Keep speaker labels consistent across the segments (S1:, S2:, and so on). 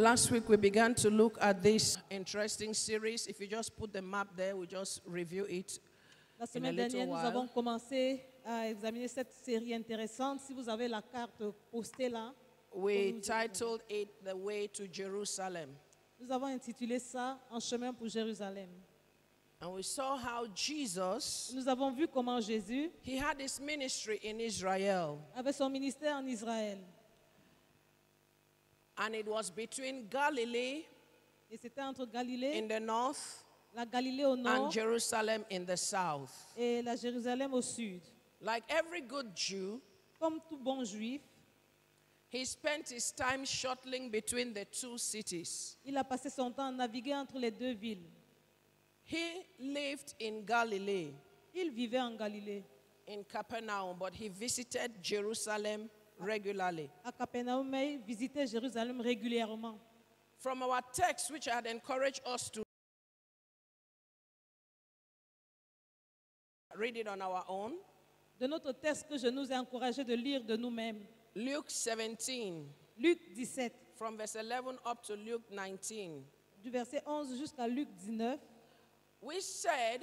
S1: Last week we began to look at this interesting series. If you just put the map there, we just review it.
S2: La semaine dernière, nous avons commencé à examiner cette série intéressante. Si vous avez la carte postée là,
S1: We titled it The Way to Jerusalem.
S2: nous avons intitulé ça En chemin pour Jérusalem.
S1: And we saw how Jesus,
S2: Nous avons vu comment Jésus
S1: he had his ministry in Israel.
S2: avait son ministère en Israël.
S1: And it was between Galilee
S2: Et c'était entre Galilée,
S1: in the north
S2: la Galilée au
S1: and
S2: nord
S1: Jerusalem in the south.
S2: et la Jérusalem au sud.
S1: Like every good Jew,
S2: Comme tout bon juif,
S1: he spent his time shuttling between the two cities.
S2: il a passé son temps à naviguer entre les deux villes.
S1: He lived in Galilee,
S2: Il vivait en Galilée.
S1: in Capernaum, but he visited Jerusalem regularly.
S2: À Capernaum, il visitait Jérusalem régulièrement.
S1: From our text, which I had encouraged us to read it on our own,
S2: De notre texte que je nous ai encouragé de lire de nous-mêmes,
S1: Luke 17,
S2: Luc 17,
S1: from verse 11 up to Luke 19,
S2: du verset 11 jusqu'à Luc 19,
S1: we said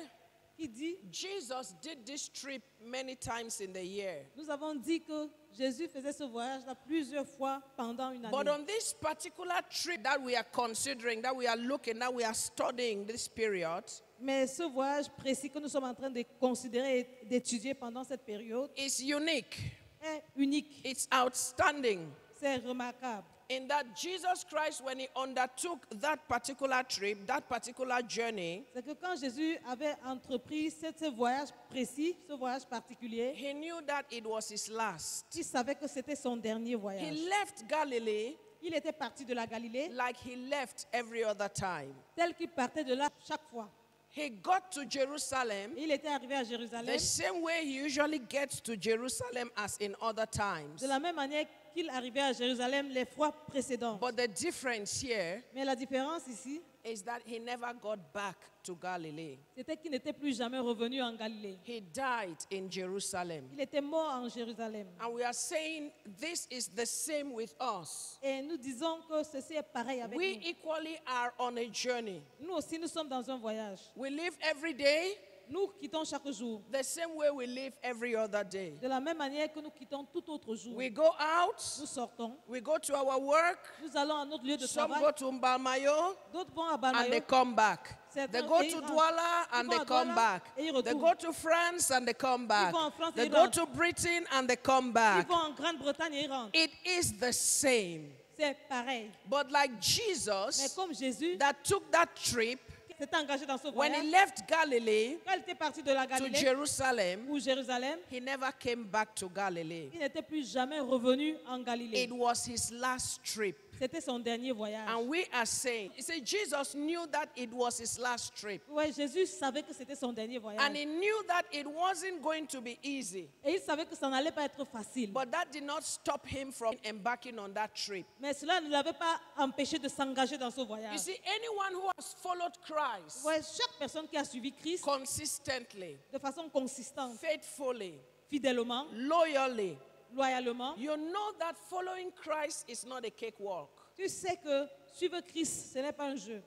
S2: qui dit,
S1: Jesus did this trip many times in the year.
S2: nous avons dit que Jésus faisait ce voyage-là plusieurs fois pendant une
S1: But
S2: année.
S1: on this particular trip that we are considering, that we are looking, that we are studying this period,
S2: Mais ce voyage précis que nous sommes en train de considérer et d'étudier pendant cette période
S1: is unique.
S2: est unique,
S1: It's outstanding.
S2: c'est remarquable.
S1: In that Jesus Christ, when he undertook that particular trip, that particular journey,
S2: C'est que quand Jésus avait entrepris ce voyage précis, ce voyage particulier,
S1: he knew that it was his last.
S2: il savait que c'était son dernier
S1: He
S2: voyage.
S1: left Galilee
S2: Il était parti de la Galilée
S1: like he left every other time.
S2: tel qu'il partait de là chaque fois.
S1: He got to Jerusalem
S2: Il était arrivé à Jérusalem
S1: the same way he usually gets to Jerusalem as in other times.
S2: de la même manière qu'il arrivait à Jérusalem les fois précédentes.
S1: But the difference here
S2: Mais la différence ici,
S1: is that he never got back to Galilee.
S2: c'était qu'il n'était plus jamais revenu en Galilée.
S1: He died in Jerusalem.
S2: Il était mort en Jérusalem.
S1: And we are saying this is the same with us.
S2: Et nous disons que ceci est pareil avec
S1: We
S2: nous.
S1: equally are on a journey.
S2: Nous aussi, nous sommes dans un voyage.
S1: We live every day
S2: Nous quittons chaque jour
S1: the same way we live every other day.
S2: de la même manière que nous quittons tout autre jour.
S1: We go out,
S2: Nous sortons,
S1: we go to our work,
S2: nous allons à notre lieu de
S1: some
S2: travail.
S1: go to Mbalmayo
S2: D'autres vont à
S1: and they
S2: Balmayo.
S1: come back.
S2: Certains
S1: They go
S2: pays
S1: to
S2: rentrent.
S1: Douala and
S2: Ils
S1: they
S2: vont à
S1: come
S2: Douala
S1: back.
S2: et ils
S1: They
S2: retournent.
S1: go to France and they come back.
S2: vont en France et
S1: They
S2: ils
S1: go
S2: rentrent.
S1: to Britain and they come
S2: Ils
S1: back.
S2: vont en Grande-Bretagne et ils rentrent.
S1: It is the same.
S2: C'est pareil.
S1: But like
S2: Mais
S1: Jesus
S2: comme Jésus
S1: that took that trip,
S2: s'était engagé dans ce
S1: when
S2: voyage,
S1: he left Galilee
S2: quand il était parti de la
S1: to
S2: Galilée
S1: Jerusalem,
S2: ou Jérusalem,
S1: he never came back to Galilee.
S2: il n'était plus jamais revenu en Galilée.
S1: It was his last trip.
S2: C'était son dernier voyage.
S1: And we are saying, you see, Jesus knew that it was his last trip.
S2: Ouais, Jésus savait que c'était son dernier voyage.
S1: And he knew that it wasn't going to be easy.
S2: Et il savait que ça n'allait pas être facile.
S1: But that did not stop him from embarking on that trip.
S2: Mais cela ne l'avait pas empêché de s'engager dans ce
S1: You
S2: voyage.
S1: see, anyone who has followed Christ
S2: Ouais, chaque personne qui a suivi Christ
S1: consistently,
S2: de façon consistante,
S1: faithfully,
S2: fidèlement,
S1: loyally,
S2: loyalement,
S1: you know that following Christ is not a cakewalk.
S2: tu sais que suivre Christ, ce n'est pas un jeu.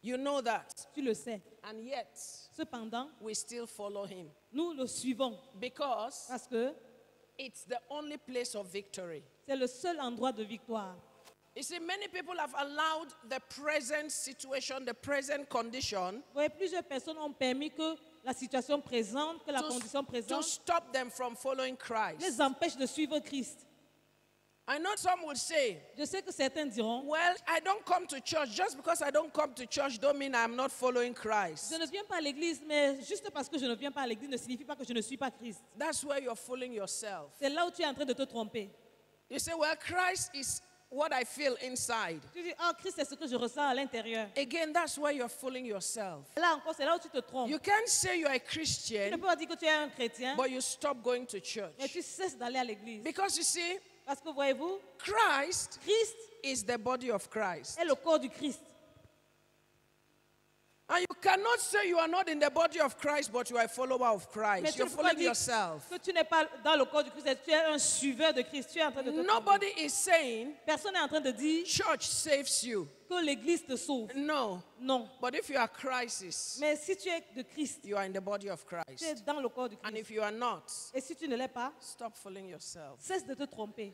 S1: You know that.
S2: Tu le sais.
S1: And yet,
S2: Cependant,
S1: we still follow him
S2: nous le suivons
S1: because
S2: parce que
S1: it's the only place of victory.
S2: c'est le seul endroit de victoire.
S1: You see, many people have allowed the present situation, the present condition,
S2: Vous voyez, plusieurs personnes ont permis que la situation présente, que la condition
S1: to
S2: présente
S1: stop them from following Christ.
S2: les empêche de suivre Christ.
S1: I know some would say,
S2: Je sais que certains diront,
S1: well, I don't come to church. Just because I don't come to church don't mean I'm not following Christ.
S2: je ne viens pas à l'église, mais juste parce que je ne viens pas à l'église ne signifie pas que je ne suis pas Christ.
S1: That's where you're fooling yourself.
S2: C'est là où tu es en train de te tromper.
S1: You say, well, Christ is what I feel inside.
S2: Tu dis, oh, Christ, c'est ce que je ressens à l'intérieur.
S1: Again, that's where you're fooling yourself.
S2: Là encore, c'est là où tu te trompes.
S1: You can't say you're a
S2: Tu ne
S1: Christian,
S2: peux pas dire que tu es un chrétien,
S1: but you stop going to
S2: mais
S1: church.
S2: tu cesses d'aller à l'église.
S1: Because you see,
S2: Parce que voyez-vous,
S1: Christ
S2: Christ
S1: is the body of Christ.
S2: est le corps du Christ.
S1: And you cannot say you are not in the body of Christ, but you are a follower of
S2: Mais
S1: Christ.
S2: tu
S1: You're
S2: ne peux pas
S1: following
S2: dire
S1: yourself.
S2: que tu n'es pas dans le corps du Christ, tu es un suiveur de Christ. Tu es en train de te tromper.
S1: Nobody is saying
S2: Personne n'est en train de dire
S1: church saves you.
S2: que l'Église te sauve.
S1: No.
S2: Non.
S1: But if you are Christ's,
S2: Mais si tu es de Christ,
S1: you are in the body of
S2: tu es
S1: Christ.
S2: dans le corps du
S1: And
S2: Christ.
S1: if you are not,
S2: Et si tu ne l'es pas,
S1: stop fooling yourself.
S2: cesse de te tromper.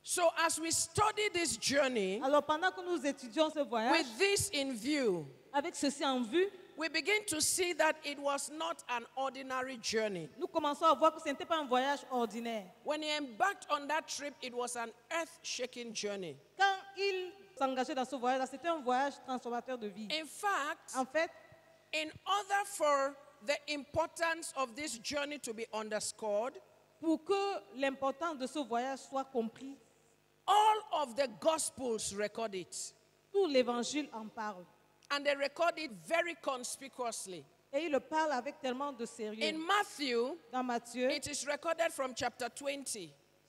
S1: So as we study this journey,
S2: Alors pendant que nous étudions ce voyage,
S1: with this in view,
S2: avec ceci en vue,
S1: we begin to see that it was not an ordinary journey.
S2: nous commençons à voir que ce n'était pas un voyage ordinaire.
S1: When he embarked on that trip, it was an earth-shaking journey.
S2: Quand il s'engageait dans ce voyage, c'était un voyage transformateur de vie.
S1: In fact,
S2: En fait,
S1: in order for the importance of this journey to be underscored,
S2: pour que l'importance de ce voyage soit compris,
S1: all of the Gospels record it.
S2: tout l'évangile en parle.
S1: And they record it very conspicuously.
S2: Et il le parle avec tellement de sérieux.
S1: In Matthew,
S2: Dans Matthieu,
S1: it is recorded from chapter 20,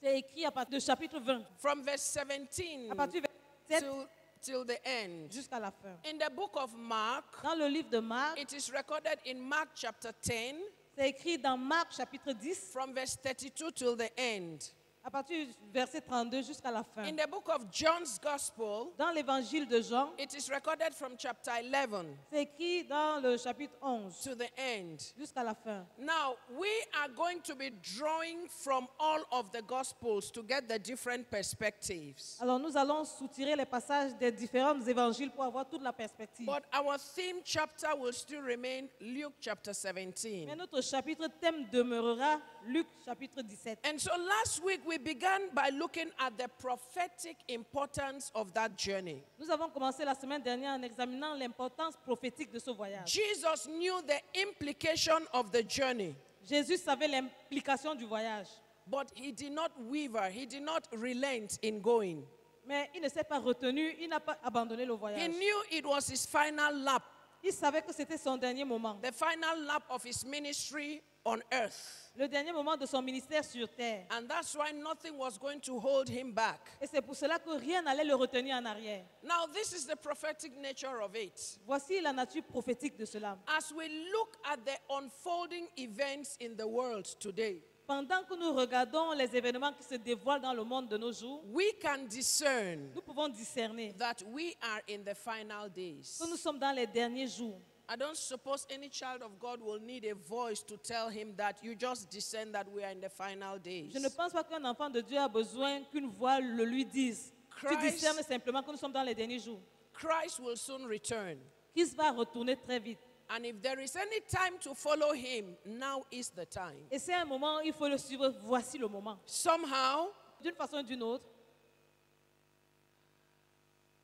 S2: c'est écrit à partir du chapitre 20,
S1: from verse 17
S2: à partir du verset 7
S1: till the end.
S2: jusqu'à la fin.
S1: In the book of Mark,
S2: Dans le livre de Marc,
S1: it is recorded in Mark chapter 10,
S2: c'est écrit dans Marc chapitre 10,
S1: from verse 32 till the end.
S2: à partir du verset 32 jusqu'à la fin.
S1: In the book of John's Gospel,
S2: Dans l'évangile de Jean,
S1: it is recorded from chapter 11
S2: c'est écrit dans le chapitre 11
S1: to the end.
S2: jusqu'à la fin.
S1: Now, we are going to be drawing from all of the Gospels to get the different perspectives.
S2: Alors nous allons soutirer les passages des différents évangiles pour avoir toute la perspective.
S1: But our theme chapter will still remain Luke chapter
S2: Mais
S1: 17.
S2: notre chapitre thème demeurera Luc chapitre 17.
S1: And so last week we began by looking at the prophetic importance of that journey.
S2: Nous avons commencé la semaine dernière en examinant l'importance prophétique de ce voyage.
S1: Jesus knew the implication of the journey,
S2: Jésus savait l'implication du voyage,
S1: but he did not waver, he did not relent in going.
S2: mais il ne s'est pas retenu, il n'a pas abandonné le
S1: He
S2: voyage.
S1: knew it was his final lap,
S2: Il savait que c'était son dernier moment,
S1: the final lap of his ministry on earth.
S2: le dernier moment de son ministère sur terre.
S1: And that's why nothing was going to hold him back.
S2: Et c'est pour cela que rien n'allait le retenir en arrière.
S1: Now, this is the prophetic nature of it.
S2: Voici la nature prophétique de cela.
S1: As we look at the unfolding events in the world today,
S2: Pendant que nous regardons les événements qui se dévoilent dans le monde de nos jours,
S1: we can discern
S2: nous pouvons discerner
S1: that we are in the final days.
S2: que nous sommes dans les derniers jours.
S1: I don't suppose any child of God will need a voice to tell him that you just discern that we are in the final days.
S2: Je ne pense pas qu'un enfant de Dieu a besoin qu'une voix le lui dise. Tu
S1: Christ-
S2: discernes simplement que nous sommes dans les derniers jours.
S1: Christ will soon return.
S2: Christ va retourner très vite.
S1: And if there is any time to follow him, now is the time.
S2: Et c'est un moment, il faut le suivre. Voici le moment.
S1: Somehow,
S2: D'une façon ou d'une autre,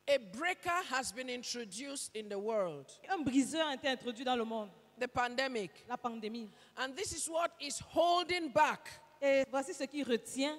S1: a breaker has been introduced in the world,
S2: un briseur a été introduit dans le monde,
S1: the pandemic.
S2: la pandémie.
S1: And this is what is holding back.
S2: Et voici ce qui retient.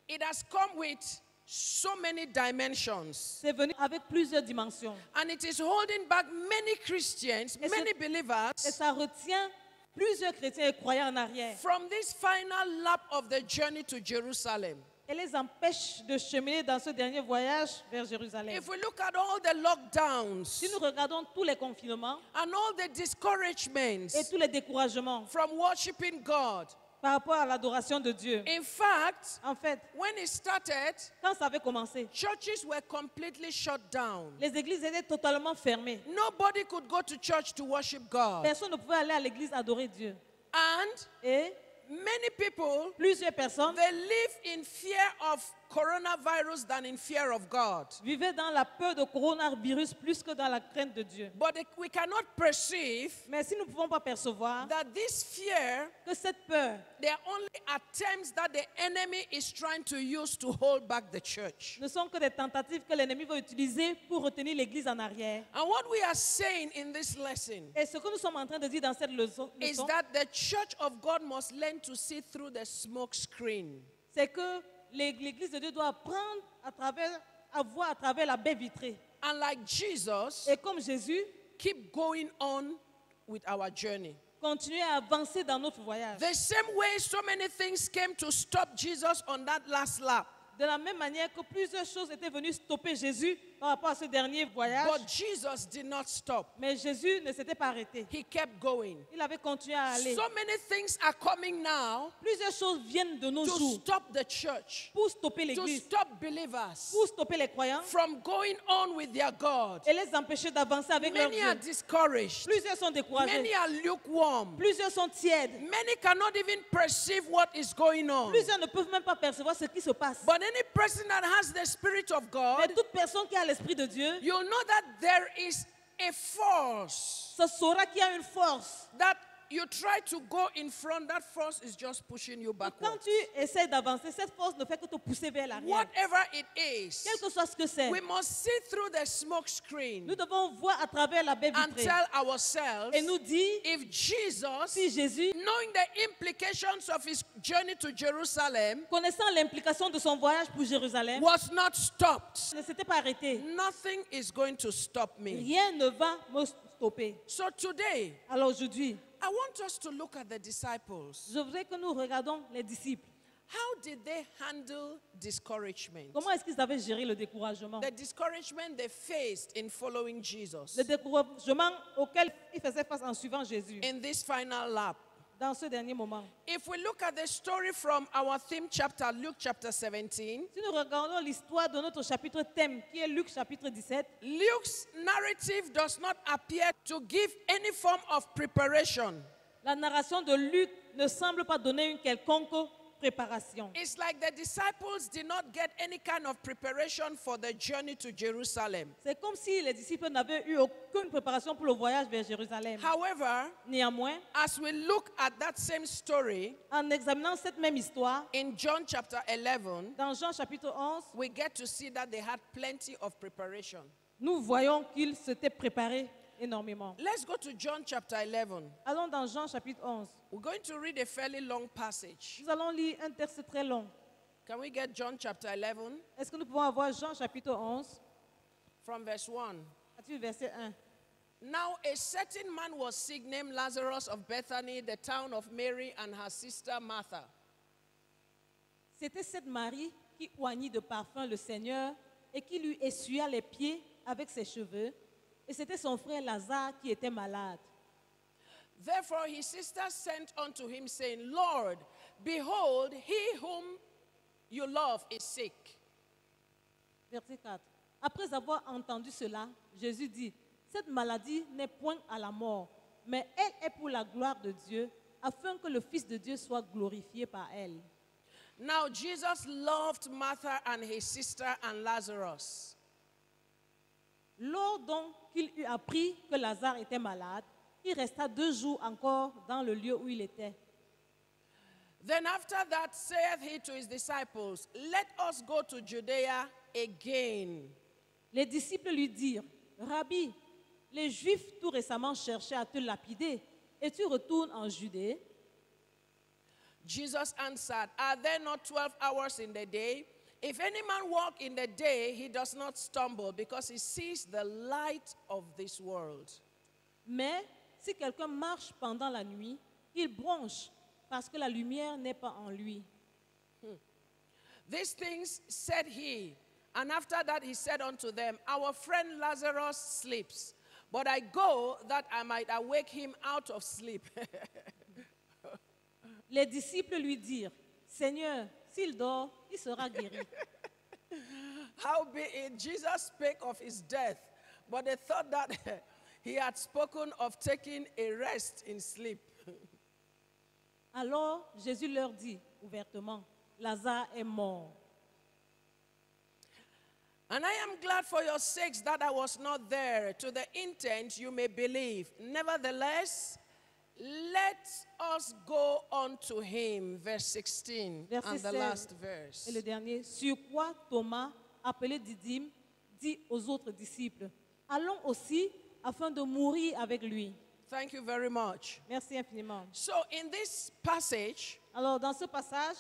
S1: It has come with so many dimensions.
S2: C'est venu avec plusieurs dimensions.
S1: And it is holding back many Christians,
S2: Et
S1: many
S2: Et
S1: believers
S2: ça retient plusieurs chrétiens et croyants en arrière.
S1: from this final lap of the journey to Jerusalem.
S2: Et les empêche de cheminer dans ce dernier voyage vers Jérusalem.
S1: If we look at all the lockdowns
S2: Si nous regardons tous les confinements
S1: and all the discouragements
S2: et tous les découragements
S1: from worshiping God,
S2: par rapport à l'adoration de Dieu,
S1: in fact,
S2: en fait,
S1: when it started,
S2: quand ça avait commencé,
S1: churches were completely shut down.
S2: les églises étaient totalement fermées.
S1: Nobody could go to church to worship God.
S2: Personne ne pouvait aller à l'église adorer Dieu.
S1: And
S2: Et
S1: many people,
S2: plusieurs personnes
S1: they live in fear of coronavirus than in fear of God.
S2: vivaient dans la peur de coronavirus plus que dans la crainte de Dieu.
S1: But we cannot perceive
S2: Mais si nous ne pouvons pas percevoir
S1: that this fear,
S2: que cette peur,
S1: they are only attempts that the enemy is trying to use to hold back the church.
S2: ne sont que des tentatives que l'ennemi va utiliser pour retenir l'église en arrière.
S1: And what we are saying in this lesson
S2: Et ce que nous sommes en train de dire dans cette leçon,
S1: is that the church of God must learn to see through the smoke screen.
S2: c'est que l'église de Dieu doit apprendre à voir à travers la baie vitrée.
S1: And like Jesus,
S2: Et comme Jésus,
S1: keep going on with our journey.
S2: continuer à avancer dans notre voyage.
S1: The same way so many things came to stop Jesus on that last lap.
S2: De la même manière que plusieurs choses étaient venues stopper Jésus par rapport à ce dernier voyage,
S1: But Jesus did not stop.
S2: mais Jésus ne s'était pas arrêté.
S1: He kept going.
S2: Il avait continué à aller.
S1: So many things are coming now
S2: Plusieurs choses viennent de nos
S1: to
S2: jours
S1: stop the church,
S2: pour stopper
S1: to
S2: l'Église,
S1: stop believers
S2: pour stopper les croyants
S1: from going on with their God.
S2: et les empêcher d'avancer avec leur
S1: Many are
S2: Dieu.
S1: discouraged.
S2: Plusieurs sont
S1: Many
S2: découragés.
S1: are lukewarm.
S2: Plusieurs sont tièdes.
S1: Many cannot even perceive what is going on.
S2: Plusieurs ne peuvent même pas percevoir ce qui se passe.
S1: But any person that has the Spirit of
S2: Mais
S1: God,
S2: toute personne qui a l'Esprit de Dieu,
S1: you know that there is a force
S2: ce saura qu'il y a une force.
S1: that you try to go in front, that force is just pushing you
S2: Quand
S1: backwards.
S2: tu essaies d'avancer, cette force ne fait que te pousser vers l'arrière.
S1: Whatever it is,
S2: Quel que soit ce que c'est,
S1: we must see through the smoke screen
S2: nous devons voir à travers la baie
S1: and
S2: vitrée
S1: tell ourselves
S2: et nous dire
S1: if Jesus,
S2: si Jésus,
S1: knowing the implications of his journey to Jerusalem,
S2: connaissant l'implication de son voyage pour Jérusalem,
S1: was not stopped,
S2: ne s'était pas arrêté.
S1: nothing is going to stop me.
S2: Rien ne va me stopper.
S1: So today,
S2: Alors aujourd'hui,
S1: I want us to look at the disciples.
S2: je voudrais que nous regardions les disciples.
S1: How did they handle discouragement?
S2: Comment est-ce qu'ils avaient géré le découragement?
S1: The discouragement they faced in following Jesus
S2: Le découragement auquel ils faisaient face en suivant Jésus
S1: in this final lap.
S2: dans ce dernier moment.
S1: If we look at the story from our theme chapter, Luke chapter 17,
S2: Si nous regardons l'histoire de notre chapitre thème, qui est Luc chapitre 17,
S1: Luke's narrative does not appear to give any form of preparation.
S2: la narration de Luc ne semble pas donner une quelconque préparation.
S1: It's like the disciples did not get any kind of preparation for the journey to Jerusalem.
S2: C'est comme si les disciples n'avaient eu aucune préparation pour le voyage vers Jérusalem.
S1: However,
S2: Néanmoins,
S1: as we look at that same story
S2: en examinant cette même histoire,
S1: in John chapter 11,
S2: dans Jean chapitre 11,
S1: we get to see that they had plenty of preparation.
S2: nous voyons qu'ils s'étaient préparés énormément.
S1: Let's go to John chapter 11.
S2: Allons dans Jean chapitre 11.
S1: We're going to read a fairly long passage.
S2: Nous allons lire un texte très long.
S1: Can we get John chapter 11
S2: Est-ce que nous pouvons avoir Jean chapitre 11,
S1: from verse 1?
S2: à partir du verset 1.
S1: Now a certain man was sick named Lazarus of Bethany, the town of Mary and her sister Martha.
S2: C'était cette Marie qui oignit de parfum le Seigneur et qui lui essuya les pieds avec ses cheveux. Et c'était son frère Lazare qui était malade.
S1: Therefore his sister sent unto him, saying, Lord, behold, he whom you love is sick.
S2: Verset 4. Après avoir entendu cela, Jésus dit, cette maladie n'est point à la mort, mais elle est pour la gloire de Dieu, afin que le Fils de Dieu soit glorifié par elle.
S1: Now Jesus loved Martha and his sister and Lazarus.
S2: Lors donc qu'il eut appris que Lazare était malade, il resta 2 jours encore dans le lieu où il était.
S1: Then after that saith he to his disciples, Let us go to Judea again.
S2: Les disciples lui dirent, Rabbi, les Juifs tout récemment cherchaient à te lapider, et tu retournes en Judée?
S1: Jesus answered, Are there not 12 hours in the day? If any man walk in the day, he does not stumble, because he sees the light of this world.
S2: Mais si quelqu'un marche pendant la nuit, il bronche, parce que la lumière n'est pas en lui.
S1: These things said he, and after that he said unto them, Our friend Lazarus sleeps, but I go that I might awake him out of sleep.
S2: Les disciples lui dirent, Seigneur, s'il dort, il sera guéri.
S1: Howbeit Jesus spake of his death, but they thought that he had spoken of taking a rest in sleep.
S2: Alors Jésus leur dit ouvertement, Lazare est mort.
S1: And I am glad for your sakes that I was not there, to the intent you may believe. Nevertheless, let us go on to him. Verse 16
S2: Verset
S1: and the
S2: 16.
S1: last verse.
S2: Et le dernier, sur quoi Thomas, appelé Didyme, dit aux autres disciples, allons aussi afin de mourir avec lui.
S1: Thank you very much.
S2: Merci infiniment.
S1: So in this passage,
S2: Alors dans ce passage,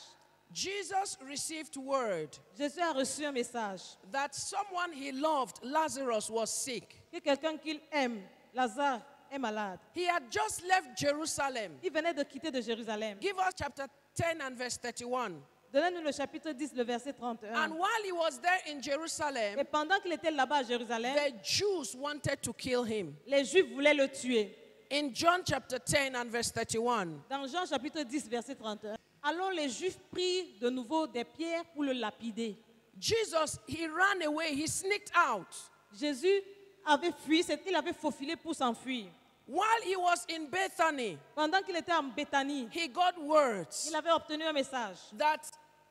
S1: Jesus received word
S2: Jésus a reçu un message
S1: that someone he loved, Lazarus, was sick.
S2: que quelqu'un qu'il aime, Lazare, est malade.
S1: He had just left Jerusalem.
S2: Il venait de quitter de Jérusalem.
S1: Give us chapter 10 and verse 31.
S2: Donnez-nous le chapitre 10, le verset 31.
S1: And while he was there in
S2: Et
S1: Jerusalem,
S2: pendant qu'il était là-bas à Jérusalem,
S1: the Jews wanted to kill him.
S2: les Juifs voulaient le tuer.
S1: In John chapter 10 and verse 31,
S2: Dans Jean chapitre 10, verset 31. Alors les Juifs prirent de nouveau des pierres pour le lapider.
S1: Jesus, he ran away, he sneaked out.
S2: Jésus avait fui, il avait faufilé pour s'enfuir.
S1: While he was in Bethany,
S2: Pendant qu'il était en Béthanie,
S1: he got words
S2: il avait obtenu un message
S1: that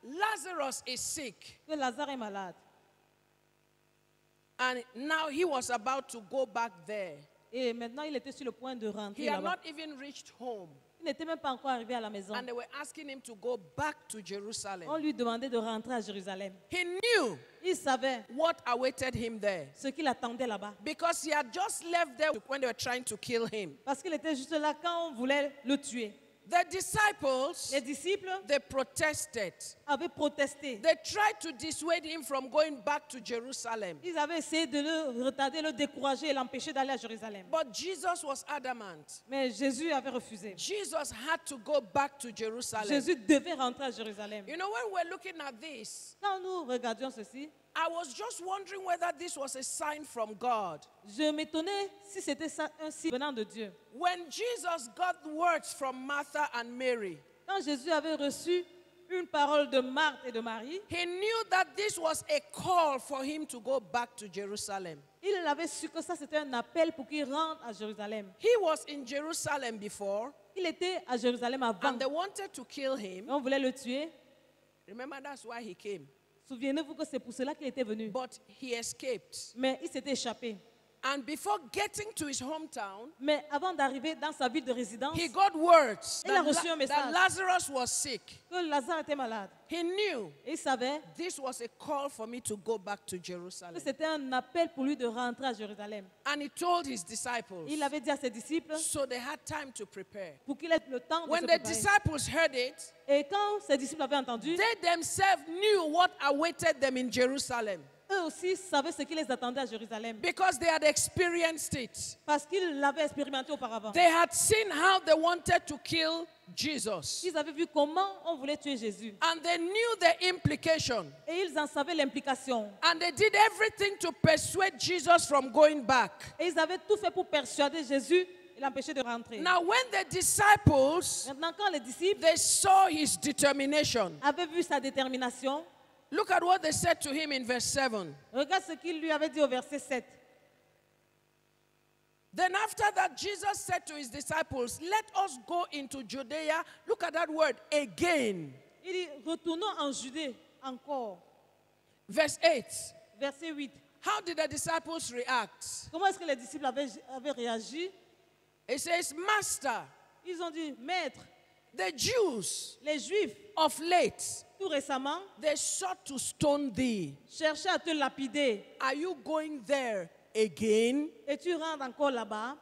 S1: Lazarus is sick.
S2: que Lazare est malade.
S1: And now he was about to go back there.
S2: Et maintenant, il était sur le point de
S1: He
S2: rentrer
S1: had
S2: là-bas.
S1: not even reached home.
S2: Il n'était même pas encore arrivé à la maison.
S1: And they were asking him to go back to
S2: On
S1: Jerusalem.
S2: lui demandait de rentrer à Jérusalem.
S1: He knew
S2: Il savait
S1: what awaited him there
S2: ce qu'il attendait là-bas.
S1: because he had just left there when they were trying to kill him.
S2: Parce qu'il était juste là quand on voulait le tuer.
S1: The disciples,
S2: Les disciples
S1: they protested.
S2: avaient protesté.
S1: They tried to dissuade him from going back to Jerusalem.
S2: Ils avaient essayé de le retarder, le décourager et l'empêcher d'aller à Jérusalem.
S1: But Jesus was adamant.
S2: Mais Jésus avait refusé.
S1: Jesus had to go back to Jerusalem.
S2: Jésus devait rentrer à Jérusalem.
S1: You know, when we're looking at this,
S2: Quand nous regardions ceci,
S1: I was just wondering whether this was a sign from God.
S2: je m'étonnais si c'était ça un signe venant de Dieu.
S1: When Jesus got words from Martha and Mary,
S2: Quand Jésus avait reçu une parole de Marthe et de Marie,
S1: he knew that this was a call for him to go back to Jerusalem.
S2: il avait su que ça c'était un appel pour qu'il rentre à Jérusalem.
S1: He was in Jerusalem before,
S2: Il était à Jérusalem avant.
S1: and they wanted to kill him.
S2: On voulait le tuer.
S1: Remember, that's why he came.
S2: Souvenez-vous que c'est pour cela qu'il était venu.
S1: But he escaped.
S2: Mais il s'était échappé.
S1: And before getting to his hometown,
S2: Mais avant d'arriver dans sa ville de résidence,
S1: he got words
S2: Il a
S1: that,
S2: reçu un message.
S1: that Lazarus was sick.
S2: que Lazare était malade.
S1: He knew
S2: Et il savait
S1: this was a call for me to go back to Jerusalem.
S2: que c'était un appel pour lui de rentrer à Jérusalem.
S1: And he told his disciples.
S2: Il avait dit à ses disciples
S1: So they had time to prepare.
S2: pour qu'il ait le temps de
S1: When
S2: se
S1: the
S2: préparer.
S1: disciples heard it,
S2: Et quand ses disciples avaient entendu,
S1: they themselves knew what awaited them in Jerusalem
S2: eux aussi savaient ce qui les attendait à Jérusalem.
S1: because they had experienced it.
S2: Parce qu'ils l'avaient expérimenté auparavant.
S1: They had seen how they wanted to kill Jesus.
S2: Ils avaient vu comment on voulait tuer Jésus.
S1: And they knew the implication.
S2: Et ils en savaient l'implication.
S1: And they did everything to persuade Jesus from going back.
S2: Et ils avaient tout fait pour persuader Jésus et l'empêcher de rentrer.
S1: Now, when the disciples,
S2: Maintenant, quand les disciples
S1: they saw his determination,
S2: avaient vu sa détermination,
S1: look at what they said to him in verse 7.
S2: regarde ce qu'il lui avait dit au verset 7.
S1: Then after that, Jesus said to his disciples, let us go into Judea. Look at that word, again.
S2: Il dit, retournons en Judée encore.
S1: Verse 8.
S2: Verset 8.
S1: How did the disciples react?
S2: Comment est-ce que les disciples avaient réagi?
S1: It says, Master,
S2: Ils ont dit, Maître,
S1: the Jews
S2: les Juifs,
S1: of late,
S2: tout récemment,
S1: they sought to stone thee.
S2: cherchaient à te lapider.
S1: Are you going there again?
S2: Et tu rentres encore là-bas.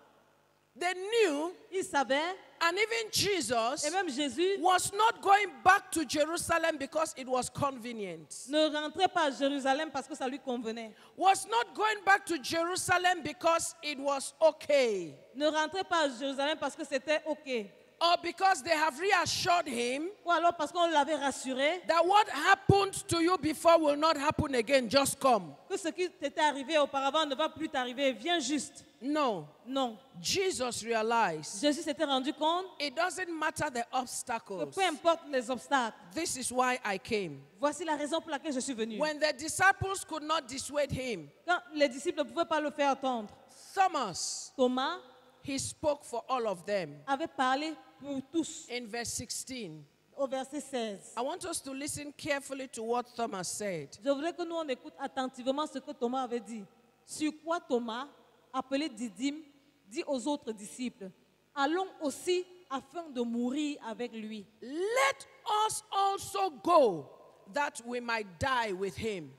S1: They knew,
S2: Ils savaient,
S1: and even Jesus
S2: et même Jésus
S1: was not going back to Jerusalem because it was convenient.
S2: ne rentrait pas à Jérusalem parce que ça lui convenait.
S1: Was not going back to Jerusalem because it was okay.
S2: Ne rentrait pas à Jérusalem parce que c'était OK.
S1: Or because they have reassured him
S2: Ou alors parce qu'on l'avait rassuré
S1: that what happened to you before will not happen again, just come.
S2: que ce qui t'était arrivé auparavant ne va plus t'arriver. Viens juste.
S1: No.
S2: Non.
S1: Jesus realized
S2: Jésus s'était rendu compte
S1: it doesn't matter the
S2: que
S1: obstacles.
S2: peu importe les obstacles,
S1: This is why I came.
S2: voici la raison pour laquelle je suis venu.
S1: When the disciples could not dissuade him,
S2: Quand les disciples ne pouvaient pas le faire entendre,
S1: Thomas,
S2: Thomas
S1: he spoke for all of them.
S2: avait parlé pour tous
S1: In verse 16,
S2: au verset 16.
S1: I want us to listen carefully to what Thomas said.
S2: Je voudrais que nous on écoute attentivement ce que Thomas avait dit. Sur quoi Thomas, appelé Didyme, dit aux autres disciples, allons aussi afin de mourir avec lui.
S1: Let us also go that we might die with him.